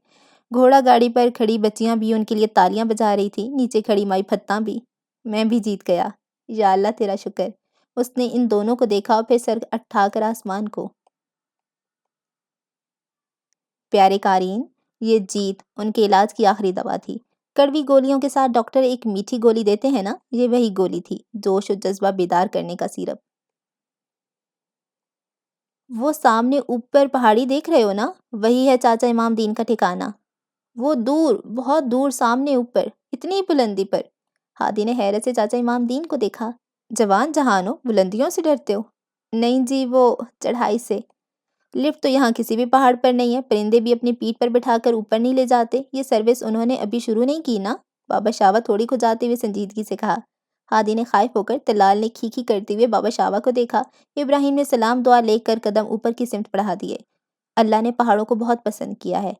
گھوڑا گاڑی پر کھڑی بچیاں بھی ان کے لیے تالیاں بجا رہی تھیں، نیچے کھڑی مائی پھتاں بھی۔ میں بھی جیت گیا، یا اللہ تیرا شکر۔ اس نے ان دونوں کو دیکھا اور پھر سر اٹھا کر آسمان کو۔ پیارے قارئین، یہ جیت ان کے علاج کی آخری دوا تھی۔ کڑوی گولیوں کے ساتھ ڈاکٹر ایک میٹھی گولی دیتے ہیں نا، یہ وہی گولی تھی، جوش و جذبہ بیدار کرنے کا سیرپ۔ وہ سامنے اوپر پہاڑی دیکھ رہے ہو نا، وہی ہے چاچا امام دین کا ٹھکانہ۔ وہ دور، بہت دور، سامنے اوپر، اتنی بلندی پر۔ ہادی نے حیرت سے چاچا امام دین کو دیکھا۔ جوان جہان ہو، بلندیوں سے ڈرتے ہو؟ نہیں جی، وہ چڑھائی سے۔ لفٹ تو یہاں کسی بھی پہاڑ پر نہیں ہے، پرندے بھی اپنی پیٹھ پر بٹھا کر اوپر نہیں لے جاتے۔ یہ سروس انہوں نے ابھی شروع نہیں کی نا؟ بابا شاوا تھوڑی کھجاتے ہوئے سنجیدگی سے کہا۔ ہادی نے خائف ہو کر تلال نے کھی کرتے ہوئے بابا شاوا کو دیکھا۔ ابراہیم نے سلام دعا لے کر قدم اوپر کی سمت بڑھا دیے۔ اللہ نے پہاڑوں کو بہت پسند کیا ہے۔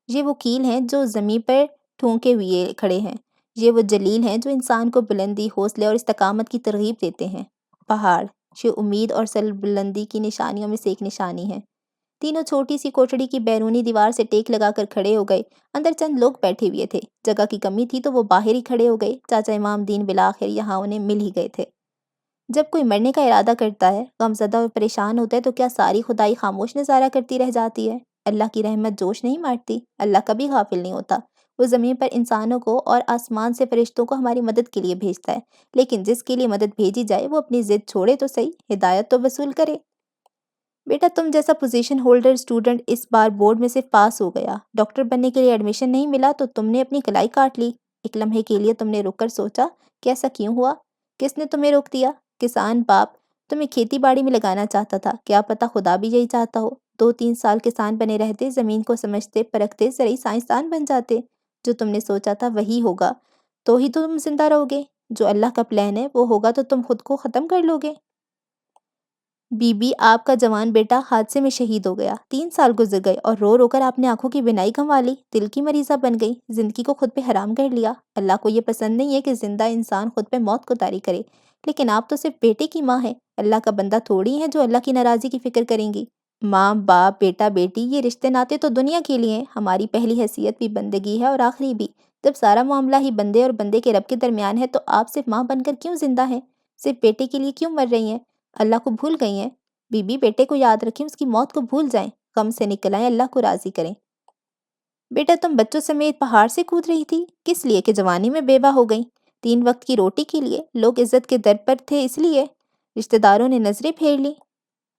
یہ وہ کیل ہیں جو زمین پر ٹھونکے ہوئے کھڑے ہیں۔ یہ وہ جلیل ہیں جو انسان کو بلندی، حوصلے اور استقامت کی ترغیب دیتے ہیں۔ پہاڑ، یہ امید اور سربلندی کی نشانیوں میں سے ایک نشانی ہے۔ تینوں چھوٹی سی کوٹڑی کی بیرونی دیوار سے ٹیک لگا کر کھڑے ہو گئے۔ اندر چند لوگ بیٹھے ہوئے تھے، جگہ کی کمی تھی تو وہ باہر ہی کھڑے ہو گئے۔ چاچا امام دین بالآخر یہاں انہیں مل ہی گئے تھے۔ جب کوئی مرنے کا ارادہ کرتا ہے، غمزدہ اور پریشان ہوتا ہے، تو کیا ساری خدائی خاموش نظارہ کرتی رہ جاتی ہے؟ اللہ کی رحمت جوش نہیں مارتی؟ اللہ کبھی غافل نہیں ہوتا۔ وہ زمین پر انسانوں کو اور آسمان سے فرشتوں کو ہماری مدد کے لیے بھیجتا ہے، لیکن جس کے لیے مدد بھیجی جائے وہ اپنی ضد چھوڑے تو صحیح، ہدایت تو وصول کرے۔ بیٹا، تم جیسا پوزیشن ہولڈر اسٹوڈنٹ اس بار بورڈ میں سے پاس ہو گیا۔ ڈاکٹر بننے کے لیے ایڈمیشن نہیں ملا تو تم نے اپنی کلائی کاٹ لی۔ ایک لمحے کے لیے تم نے رک کر سوچا کہ ایسا کیوں ہوا؟ کس نے تمہیں روک دیا؟ کسان باپ تمہیں کھیتی باڑی میں لگانا چاہتا تھا، کیا پتہ خدا بھی یہی چاہتا ہو؟ 2-3 سال کسان بنے رہتے، زمین کو سمجھتے پرکھتے زرعی سائنسدان بن جاتے۔ جو تم نے سوچا تھا وہی ہوگا تو ہی تم زندہ رہو گے۔ جو اللہ کا پلان ہے وہ ہوگا تو تم خود کو ختم کر لو گے۔ بی بی، آپ کا جوان بیٹا حادثے میں شہید ہو گیا۔ 3 سال گزر گئے اور رو رو کر آپ نے آنکھوں کی بینائی گنوا لی، دل کی مریضہ بن گئی، زندگی کو خود پہ حرام کر لیا۔ اللہ کو یہ پسند نہیں ہے کہ زندہ انسان خود پہ موت کو طاری کرے، لیکن آپ تو صرف بیٹے کی ماں ہیں۔ اللہ کا بندہ تھوڑی ہیں جو اللہ کی ناراضی کی فکر کریں گی۔ ماں باپ بیٹا بیٹی یہ رشتے ناطے تو دنیا کے لیے ہیں، ہماری پہلی حیثیت بھی بندگی ہے اور آخری بھی۔ جب سارا معاملہ ہی بندے اور بندے کے رب کے درمیان ہے تو آپ صرف ماں بن کر کیوں زندہ ہیں؟ صرف بیٹے کے لیے کیوں مر رہی ہیں؟ اللہ کو بھول گئی ہیں؟ بی بی، بیٹے کو یاد رکھیں، اس کی موت کو بھول جائیں، غم سے نکل آئیں، اللہ کو راضی کریں۔ بیٹا، تم بچوں سمیت پہاڑ سے کود رہی تھی، کس لیے کہ جوانی میں بیوہ ہو گئیں؟ 3 وقت کی روٹی کے لیے؟ لوگ عزت کے در پر تھے اس لیے؟ رشتہ داروں نے نظریں پھیر لیں؟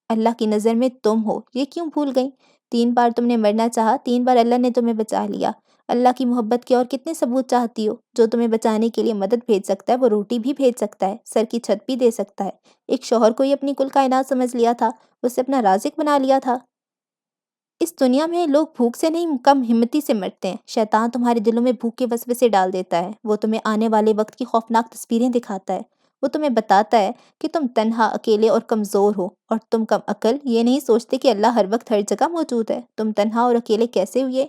اللہ کی نظر میں تم ہو، یہ کیوں بھول گئیں؟ 3 بار تم نے مرنا چاہا، 3 بار اللہ نے تمہیں بچا لیا۔ اللہ کی محبت کے اور کتنے ثبوت چاہتی ہو؟ جو تمہیں بچانے کے لیے مدد بھیج سکتا ہے وہ روٹی بھی بھیج سکتا ہے، سر کی چھت بھی دے سکتا ہے۔ ایک شوہر کو ہی اپنی کل کائنات سمجھ لیا تھا، اسے اپنا رازق بنا لیا تھا۔ اس دنیا میں لوگ بھوک سے نہیں کم ہمتی سے مرتے ہیں۔ شیطان تمہارے دلوں میں بھوک کے وسوسے ڈال دیتا ہے، وہ تمہیں آنے والے وقت کی خوفناک تصویریں دکھاتا ہے۔ وہ تمہیں بتاتا ہے کہ تم تنہا، اکیلے اور کمزور ہو، اور تم کم عقل یہ نہیں سوچتے کہ اللہ ہر وقت ہر جگہ موجود ہے۔ تم تنہا اور اکیلے کیسے ہوئے؟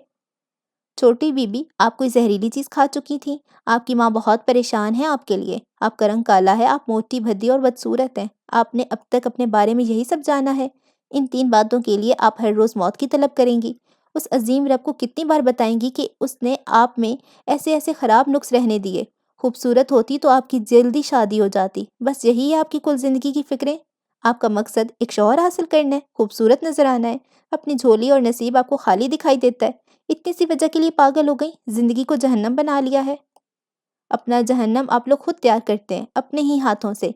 چھوٹی بی بی، آپ کوئی زہریلی چیز کھا چکی تھی؟ آپ کی ماں بہت پریشان ہے آپ کے لیے۔ آپ کا رنگ کالا ہے، آپ موٹی بھدی اور بدصورت ہیں۔ آپ نے اب تک اپنے بارے میں یہی سب جانا ہے؟ ان 3 باتوں کے لیے آپ ہر روز موت کی طلب کریں گی؟ اس عظیم رب کو کتنی بار بتائیں گی کہ اس نے آپ میں ایسے ایسے خراب نقص رہنے دیے؟ خوبصورت ہوتی تو آپ کی جلدی شادی ہو جاتی، بس یہی ہے آپ کی کل زندگی کی فکریں؟ آپ کا مقصد ایک شوہر حاصل کرنا ہے، خوبصورت نظر آنا ہے، اپنی جھولی اور نصیب آپ کو خالی دکھائی دیتا ہے، اتنی سی وجہ کے لیے پاگل ہو گئی، زندگی کو جہنم بنا لیا ہے۔ اپنا جہنم آپ لوگ خود تیار کرتے ہیں، اپنے ہی ہاتھوں سے۔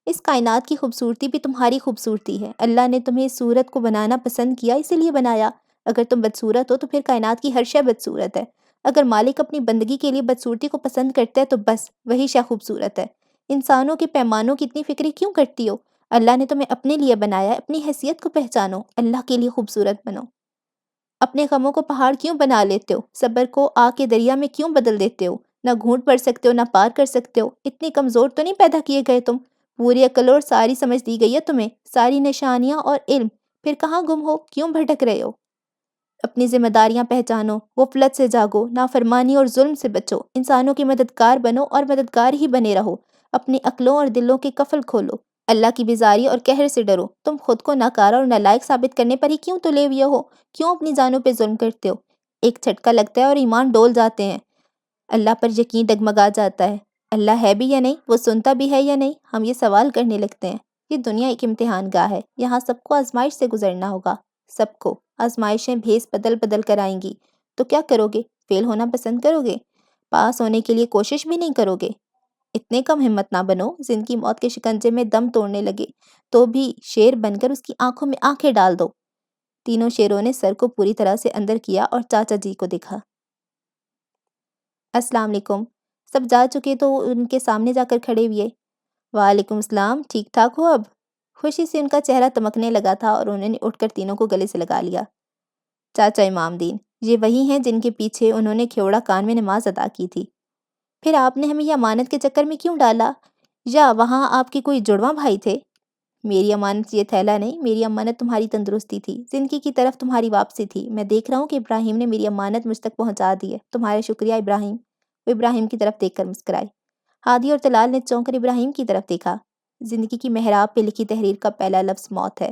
اس کائنات کی خوبصورتی بھی تمہاری خوبصورتی ہے۔ اللہ نے تمہیں اس صورت کو بنانا پسند کیا، اسی لیے بنایا۔ اگر تم بدصورت ہو تو پھر کائنات کی ہر شے بدصورت ہے۔ اگر مالک اپنی بندگی کے لیے بدصورتی کو پسند کرتا ہے تو بس وہی شے خوبصورت ہے۔ انسانوں کے پیمانوں کی اتنی فکری کیوں کرتی ہو؟ اللہ نے تمہیں اپنے لیے بنایا ہے، اپنی حیثیت کو پہچانو، اللہ کے لیے خوبصورت بنو۔ اپنے غموں کو پہاڑ کیوں بنا لیتے ہو؟ صبر کو آگ کے دریا میں کیوں بدل دیتے ہو؟ نہ گھونٹ پڑ سکتے ہو، نہ پار کر سکتے ہو، اتنے کمزور تو نہیں پیدا کیے گئے تم؟ پوری عقل اور ساری سمجھ دی گئی ہے تمہیں، ساری نشانیاں اور علم، پھر کہاں گم ہو، کیوں بھٹک رہے ہو؟ اپنی ذمہ داریاں پہچانو، غفلت سے جاگو، نافرمانی اور ظلم سے بچو، انسانوں کے مددگار بنو اور مددگار ہی بنے رہو، اپنی عقلوں اور دلوں کے قفل کھولو، اللہ کی بیزاری اور قہر سے ڈرو۔ تم خود کو ناکارہ اور نالائق ثابت کرنے پر ہی کیوں تلے ہوئے ہو؟ کیوں اپنی جانوں پہ ظلم کرتے ہو؟ ایک جھٹکا لگتا ہے اور ایمان ڈول جاتے ہیں، اللہ پر یقین ڈگمگا جاتا ہے۔ اللہ ہے بھی یا نہیں، وہ سنتا بھی ہے یا نہیں، ہم یہ سوال کرنے لگتے ہیں۔ یہ دنیا ایک امتحان گاہ ہے، یہاں سب کو آزمائش سے گزرنا ہوگا، سب کو۔ آزمائشیں بھیس بدل بدل کر آئیں گی، تو کیا کرو گے؟ فیل ہونا پسند کرو گے؟ پاس ہونے کے لیے کوشش بھی نہیں کرو گے؟ اتنے کم ہمت نہ بنو، زندگی موت کے شکنجے میں دم توڑنے لگے تو بھی شیر بن کر اس کی آنکھوں میں آنکھیں ڈال دو۔ تینوں شیروں نے سر کو پوری طرح سے اندر کیا اور چاچا جی کو دیکھا۔ السلام علیکم۔ سب جا چکے تو ان کے سامنے جا کر کھڑے ہوئے۔ وعلیکم السلام، ٹھیک ٹھاک ہو اب؟ خوشی سے ان کا چہرہ تمکنے لگا تھا اور انہوں نے اٹھ کر تینوں کو گلے سے لگا لیا۔ چاچا امام دین، یہ وہی ہیں جن کے پیچھے انہوں نے کھیوڑا کان میں نماز ادا کی تھی۔ پھر آپ نے ہمیں یہ امانت کے چکر میں کیوں ڈالا؟ یا وہاں آپ کے کوئی جڑواں بھائی تھے؟ میری امانت یہ تھیلا نہیں، میری امانت تمہاری تندرستی تھی، زندگی کی طرف تمہاری واپسی تھی۔ میں دیکھ رہا ہوں کہ ابراہیم نے میری امانت مجھ تک پہنچا دی ہے، تمہارا شکریہ ابراہیم۔ وہ ابراہیم کی طرف دیکھ کر مسکرائی۔ ہادی اور طلال نے چونک کر ابراہیم کی طرف دیکھا۔ زندگی کی محراب پہ لکھی تحریر کا پہلا لفظ موت ہے۔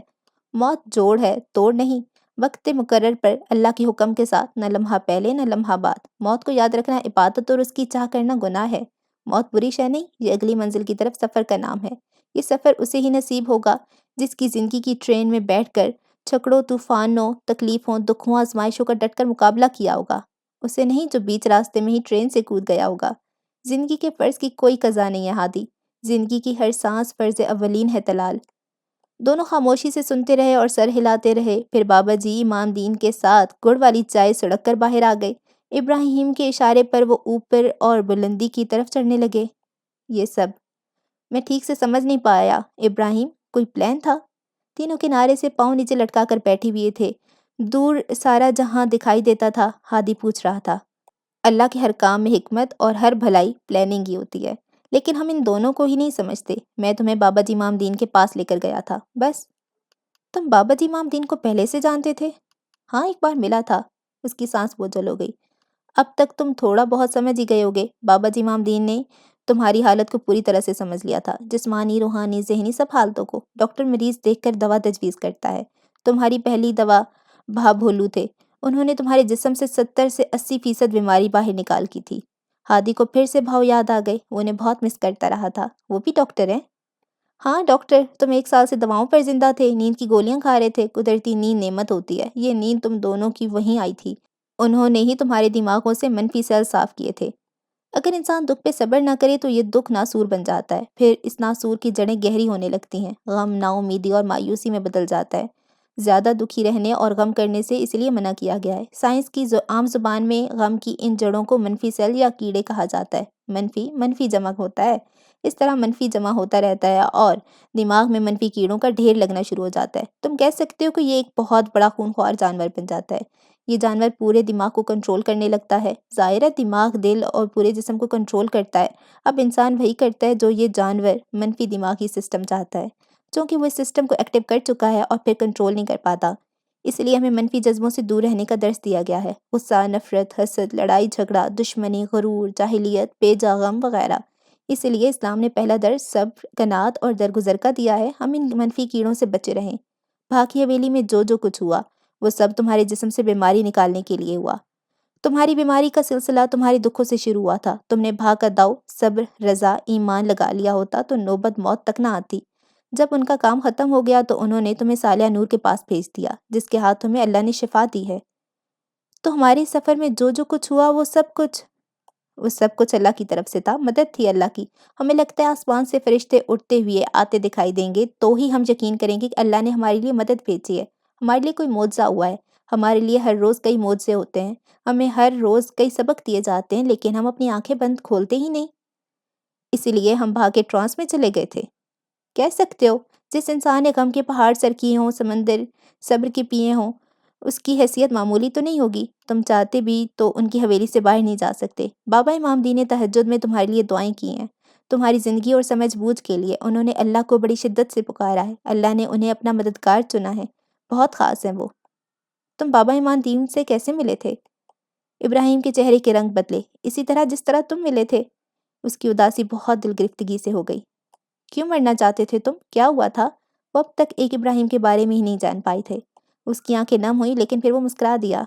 موت جوڑ ہے، توڑ نہیں۔ وقت مقرر پر اللہ کے حکم کے ساتھ، نہ لمحہ پہلے نہ لمحہ بعد۔ موت کو یاد رکھنا عبادت اور اس کی چاہ کرنا گناہ ہے۔ موت بری شے نہیں، یہ اگلی منزل کی طرف سفر کا نام ہے۔ یہ سفر اسے ہی نصیب ہوگا جس کی زندگی کی ٹرین میں بیٹھ کر چھکڑوں، طوفانوں، تکلیفوں، دکھوں، آزمائشوں کا ڈٹ کر مقابلہ کیا ہوگا۔ اسے نہیں جو بیچ راستے میں ہی ٹرین سے کود گیا ہوگا۔ زندگی کے فرض کی کوئی قضا نہیں ہے ہادی، زندگی کی ہر سانس فرض اولین ہے طلال۔ دونوں خاموشی سے سنتے رہے اور سر ہلاتے رہے۔ پھر بابا جی امام دین کے ساتھ گڑ والی چائے سڑک کر باہر آ گئے۔ ابراہیم کے اشارے پر وہ اوپر اور بلندی کی طرف چڑھنے لگے۔ یہ سب میں ٹھیک سے سمجھ نہیں پایا ابراہیم، کوئی پلان تھا؟ تینوں کنارے سے پاؤں نیچے لٹکا کر بیٹھے ہوئے تھے۔ دور سارا جہاں دکھائی دیتا تھا۔ ہادی پوچھ رہا تھا۔ اللہ کے ہر کام میں حکمت اور ہر بھلائی پلاننگ ہی ہوتی ہے، لیکن ہم ان دونوں کو ہی نہیں سمجھتے۔ میں تمہیں بابا جی امام دین کے پاس لے کر گیا تھا، بس۔ تم بابا جی امام دین کو پہلے سے جانتے تھے؟ ہاں، ایک بار ملا تھا۔ اس کی سانس بوجھل ہو گئی۔ اب تک تم تھوڑا بہت سمجھ ہی گئے ہوگے۔ بابا جی امام دین نے تمہاری حالت کو پوری طرح سے سمجھ لیا تھا، جسمانی، روحانی، ذہنی، سب حالتوں کو۔ ڈاکٹر مریض دیکھ کر دوا تجویز کرتا ہے۔ تمہاری پہلی دوا بھا بھولو تھے۔ انہوں نے تمہارے جسم سے 70 سے 80% بیماری باہر نکال کی تھی۔ ہادی کو پھر سے بھاؤ یاد آ گئے، وہ انہیں بہت مس کرتا رہا تھا۔ وہ بھی ڈاکٹر ہیں؟ ہاں ڈاکٹر، تم 1 سال سے دواؤں پر زندہ تھے، نیند کی گولیاں کھا رہے تھے۔ قدرتی نیند نعمت ہوتی ہے، یہ نیند تم دونوں کی وہیں آئی تھی۔ انہوں نے ہی تمہارے دماغوں سے منفی سیل صاف کیے تھے۔ اگر انسان دکھ پہ صبر نہ کرے تو یہ دکھ ناسور بن جاتا ہے، پھر اس ناسور کی جڑیں گہری ہونے لگتی ہیں، غم، نا امیدی اور مایوسی میں بدل جاتا ہے۔ زیادہ دکھی رہنے اور غم کرنے سے اس لیے منع کیا گیا ہے۔ سائنس کی عام زبان میں غم کی ان جڑوں کو منفی سیل یا کیڑے کہا جاتا ہے۔ منفی جمع ہوتا ہے۔ اس طرح منفی جمع ہوتا رہتا ہے اور دماغ میں منفی کیڑوں کا ڈھیر لگنا شروع ہو جاتا ہے۔ تم کہہ سکتے ہو کہ یہ ایک بہت بڑا خونخوار جانور بن جاتا ہے۔ یہ جانور پورے دماغ کو کنٹرول کرنے لگتا ہے۔ ظاہر ہے دماغ، دل اور پورے جسم کو کنٹرول کرتا ہے۔ اب انسان وہی کرتا ہے جو یہ جانور منفی دماغی سسٹم چاہتا ہے۔ چونکہ وہ اس سسٹم کو ایکٹیو کر چکا ہے اور پھر کنٹرول نہیں کر پاتا، اس لیے ہمیں منفی جذبوں سے دور رہنے کا درس دیا گیا ہے۔ غصہ، نفرت، حسد، لڑائی جھگڑا، دشمنی، غرور، جاہلیت، بے جا غم وغیرہ۔ اس لیے اسلام نے پہلا درس صبر، قناعت اور درگزر کا دیا ہے۔ ہم ان منفی کیڑوں سے بچے رہیں۔ بھا کی حویلی میں جو کچھ ہوا وہ سب تمہارے جسم سے بیماری نکالنے کے لیے ہوا۔ تمہاری بیماری کا سلسلہ تمہارے دکھوں سے شروع ہوا تھا۔ تم نے بھا کا داؤ، صبر، رضا، ایمان لگا لیا ہوتا تو نوبت موت تک نہ آتی۔ جب ان کا کام ختم ہو گیا تو انہوں نے تمہیں صالح نور کے پاس بھیج دیا، جس کے ہاتھوں میں اللہ نے شفا دی ہے۔ تو ہمارے سفر میں جو کچھ ہوا وہ سب کچھ اللہ کی طرف سے تھا، مدد تھی اللہ کی۔ ہمیں لگتا ہے آسمان سے فرشتے اٹھتے ہوئے آتے دکھائی دیں گے تو ہی ہم یقین کریں گے کہ اللہ نے ہمارے لیے مدد بھیجی ہے، ہمارے لیے کوئی معجزہ ہوا ہے۔ ہمارے لیے ہر روز کئی معجزے ہوتے ہیں، ہمیں ہر روز کئی سبق دیے جاتے ہیں، لیکن ہم اپنی آنکھیں بند کھولتے ہی نہیں۔ اسی لیے ہم بھاگے ٹرانس میں چلے گئے تھے۔ کہہ سکتے ہو جس انسان نے غم کے پہاڑ سر کیے ہوں، سمندر صبر کے پیے ہوں، اس کی حیثیت معمولی تو نہیں ہوگی۔ تم چاہتے بھی تو ان کی حویلی سے باہر نہیں جا سکتے۔ بابا امام دین نے تہجد میں تمہارے لیے دعائیں کی ہیں، تمہاری زندگی اور سمجھ بوجھ کے لیے۔ انہوں نے اللہ کو بڑی شدت سے پکارا ہے، اللہ نے انہیں اپنا مددگار چنا ہے، بہت خاص ہیں وہ۔ تم بابا امام دین سے کیسے ملے تھے؟ ابراہیم کے چہرے کے رنگ بدلے۔ اسی طرح جس طرح تم ملے تھے۔ اس کی اداسی بہت دل گرفتگی سے ہو گئی۔ کیوں مرنا چاہتے تھے تم؟ کیا ہوا تھا؟ وہ اب تک ایک ابراہیم کے بارے میں ہی نہیں جان پائی تھے۔ اس کی آنکھیں نم ہوئی لیکن پھر وہ مسکرا دیا۔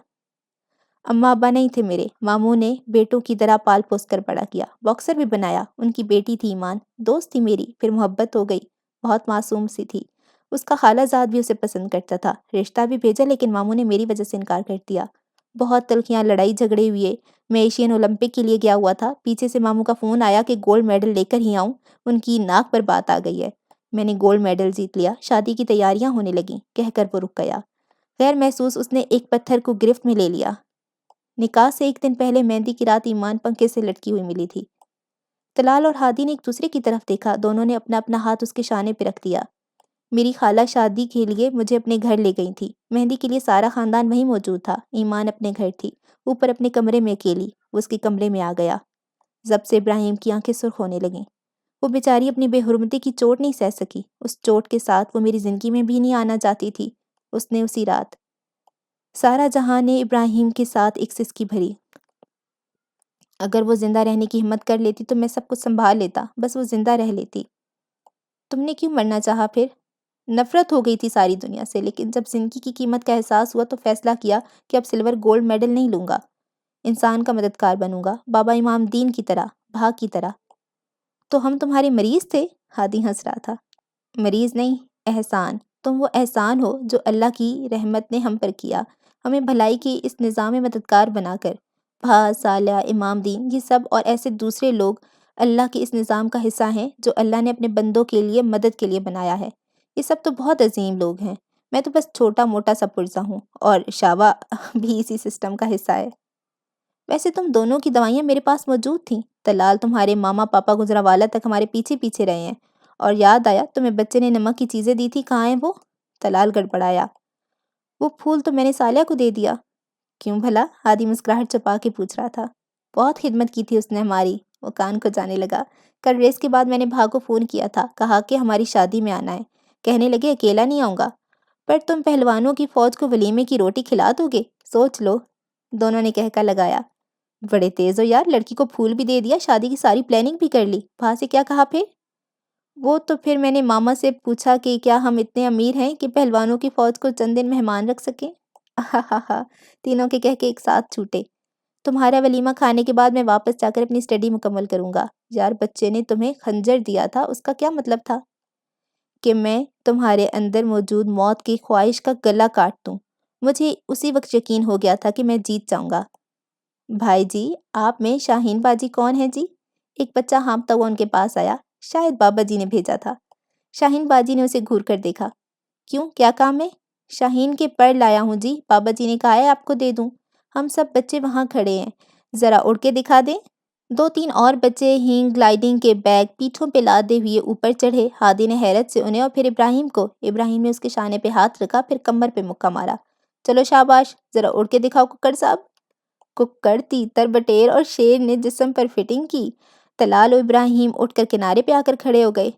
اماں ابا نہیں تھے میرے، ماموں نے بیٹوں کی طرح پال پوس کر بڑا کیا، باکسر بھی بنایا۔ ان کی بیٹی تھی ایمان، دوست تھی میری، پھر محبت ہو گئی، بہت معصوم سی تھی۔ اس کا خالہ زاد بھی اسے پسند کرتا تھا، رشتہ بھی بھیجا لیکن ماموں نے میری وجہ سے انکار کر دیا۔ بہت تلخیاں، لڑائی جھگڑے ہوئے۔ میں ایشین اولمپک کے لیے گیا ہوا تھا، پیچھے سے ماموں کا فون آیا کہ گولڈ میڈل لے کر ہی آؤں، ان کی ناک پر بات آ گئی ہے۔ میں نے گولڈ میڈل جیت لیا، شادی کی تیاریاں ہونے لگیں، کہہ کر وہ رک گیا۔ غیر محسوس اس نے ایک پتھر کو گرفت میں لے لیا۔ نکاح سے 1 دن پہلے مہندی کی رات ایمان پنکھے سے لٹکی ہوئی ملی تھی۔ طلال اور ہادی نے ایک دوسرے کی طرف دیکھا، دونوں نے اپنا اپنا ہاتھ اس کے شانے پہ رکھ دیا۔ میری خالہ شادی کے لیے مجھے اپنے گھر لے گئی تھی، مہندی کے لیے سارا خاندان وہیں موجود تھا۔ ایمان اپنے گھر تھی، اوپر اپنے کمرے میں اکیلی۔ وہ اس کے کمرے میں آ گیا۔ ضبط سے ابراہیم کی آنکھیں سرخ ہونے لگیں۔ وہ بیچاری اپنی بے حرمتی کی چوٹ نہیں سہ سکی، اس چوٹ کے ساتھ وہ میری زندگی میں بھی نہیں آنا چاہتی تھی۔ اس نے اسی رات سارا جہاں نے ابراہیم کے ساتھ ایک سسکی بھری۔ اگر وہ زندہ رہنے کی ہمت کر لیتی تو میں سب کچھ سنبھال لیتا، بس وہ زندہ رہ لیتی۔ تم نے کیوں مرنا چاہا پھر؟ نفرت ہو گئی تھی ساری دنیا سے، لیکن جب زندگی کی قیمت کا احساس ہوا تو فیصلہ کیا کہ اب سلور گولڈ میڈل نہیں لوں گا، انسان کا مددگار بنوں گا، بابا امام دین کی طرح، بھاگ کی طرح۔ تو ہم تمہارے مریض تھے؟ ہادی ہنس رہا تھا۔ مریض نہیں، احسان۔ تم وہ احسان ہو جو اللہ کی رحمت نے ہم پر کیا، ہمیں بھلائی کی اس نظام میں مددگار بنا کر۔ بھا، صالح، امام دین، یہ سب اور ایسے دوسرے لوگ اللہ کے اس نظام کا حصہ ہیں جو اللہ نے اپنے بندوں کے لیے مدد کے لیے بنایا ہے۔ یہ سب تو بہت عظیم لوگ ہیں، میں تو بس چھوٹا موٹا سا پرزا ہوں، اور شعبہ بھی اسی سسٹم کا حصہ ہے۔ ویسے تم دونوں کی دوائیاں میرے پاس موجود تھیں، طلال تمہارے ماما پاپا گجرانوالہ تک ہمارے پیچھے پیچھے رہے ہیں، اور یاد آیا تمہیں بچے نے نمک کی چیزیں دی تھی، کہاں ہیں وہ؟ طلال گڑبڑایا۔ وہ پھول تو میں نے صالحہ کو دے دیا۔ کیوں بھلا؟ ہادی مسکراہٹ چھپا کے پوچھ رہا تھا۔ بہت خدمت کی تھی اس نے ہماری، وہ کان کو جانے لگا۔ کل ریس کے بعد میں نے بھا کو فون کیا تھا، کہا کہ ہماری شادی میں آنا ہے، کہنے لگے اکیلا نہیں آؤں گا۔ پر تم پہلوانوں کی فوج کو ولیمے کی روٹی کھلا دو گے، سوچ لو، دونوں نے کہکا لگایا۔ بڑے تیز ہو یار، لڑکی کو پھول بھی دے دیا، شادی کی ساری پلاننگ بھی کر لی۔ بھا سے کیا کہا پھر؟ وہ تو پھر میں نے ماما سے پوچھا کہ کیا ہم اتنے امیر ہیں کہ پہلوانوں کی فوج کو چند دن مہمان رکھ سکیں؟ تینوں کے کہہ کے ایک ساتھ چھوٹے۔ تمہارا ولیمہ کھانے کے بعد میں واپس جا کر اپنی اسٹڈی مکمل کروں گا۔ یار بچے نے تمہیں خنجر دیا تھا، اس کا کیا مطلب تھا؟ کہ میں تمہارے اندر موجود موت کی خواہش کا گلا کاٹ دوں۔ مجھے اسی وقت یقین ہو گیا تھا کہ میں جیت جاؤں گا۔ بھائی جی، آپ میں شاہین باجی کون ہے جی؟ ایک بچہ ہانپتا ہوا ان کے پاس آیا، شاید بابا جی نے بھیجا تھا۔ شاہین باجی نے اسے گھور کر دیکھا۔ کیوں، کیا کام ہے؟ شاہین کے پر لایا ہوں جی، بابا جی نے کہا ہے آپ کو دے دوں۔ ہم سب بچے وہاں کھڑے ہیں، ذرا اڑ کے دکھا دیں۔ دو تین اور بچے ہینگ گلائیڈنگ کے بیگ پیٹھوں پہ لادے ہوئے اوپر چڑھے۔ ہادی نے حیرت سے انہیں اور پھر ابراہیم کو۔ ابراہیم نے اس کے شانے پہ ہاتھ رکھا، پھر کمر پہ مکہ مارا۔ چلو شاباش، ذرا اڑ کے دکھاؤ ککڑ صاحب۔ ککڑ، تیتر، بٹیر اور شیر نے جسم پر فٹنگ کی۔ طلال و ابراہیم اٹھ کر کنارے پہ آ کر کھڑے ہو گئے۔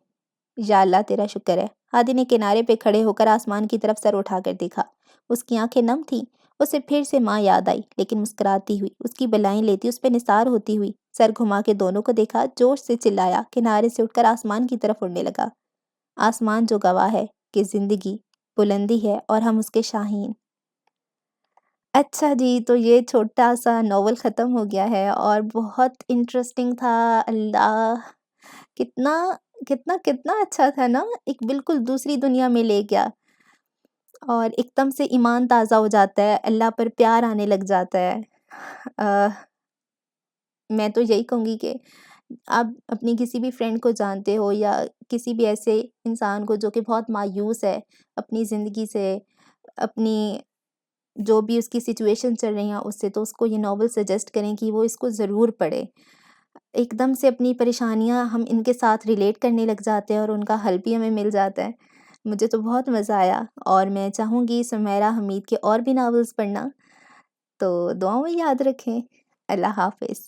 یا اللہ تیرا شکر ہے۔ ہادی نے کنارے پہ کھڑے ہو کر آسمان کی طرف سر اٹھا کر دیکھا۔ اس کی آنکھیں نم تھیں۔ اسے پھر سے ماں یاد آئی، لیکن مسکراتی ہوئی، اس کی بلائیں لیتی، اس پہ نثار ہوتی ہوئی۔ سر گھما کے دونوں کو دیکھا، جوش سے چلایا، کنارے سے اٹھ کر آسمان کی طرف اڑنے لگا۔ آسمان جو گواہ ہے کہ زندگی بلندی ہے اور ہم اس کے شاہین۔ اچھا جی، تو یہ چھوٹا سا ناول ختم ہو گیا ہے اور بہت انٹرسٹنگ تھا۔ اللہ، کتنا کتنا کتنا اچھا تھا نا، ایک بالکل دوسری دنیا میں لے گیا، اور ایک دم سے ایمان تازہ ہو جاتا ہے، اللہ پر پیار آنے لگ جاتا ہے۔ میں تو یہی کہوں گی کہ آپ اپنی کسی بھی فرینڈ کو جانتے ہو یا کسی بھی ایسے انسان کو جو کہ بہت مایوس ہے اپنی زندگی سے، اپنی جو بھی اس کی سچویشن چل رہی ہیں اس سے، تو اس کو یہ ناول سجیسٹ کریں کہ وہ اس کو ضرور پڑھے۔ ایک دم سے اپنی پریشانیاں ہم ان کے ساتھ ریلیٹ کرنے لگ جاتے ہیں اور ان کا حل بھی ہمیں مل جاتا ہے۔ مجھے تو بہت مزہ آیا، اور میں چاہوں گی سمیرہ حمید کے اور بھی ناولز پڑھنا، تو دعاؤں میں یاد رکھیں۔ اللہ حافظ۔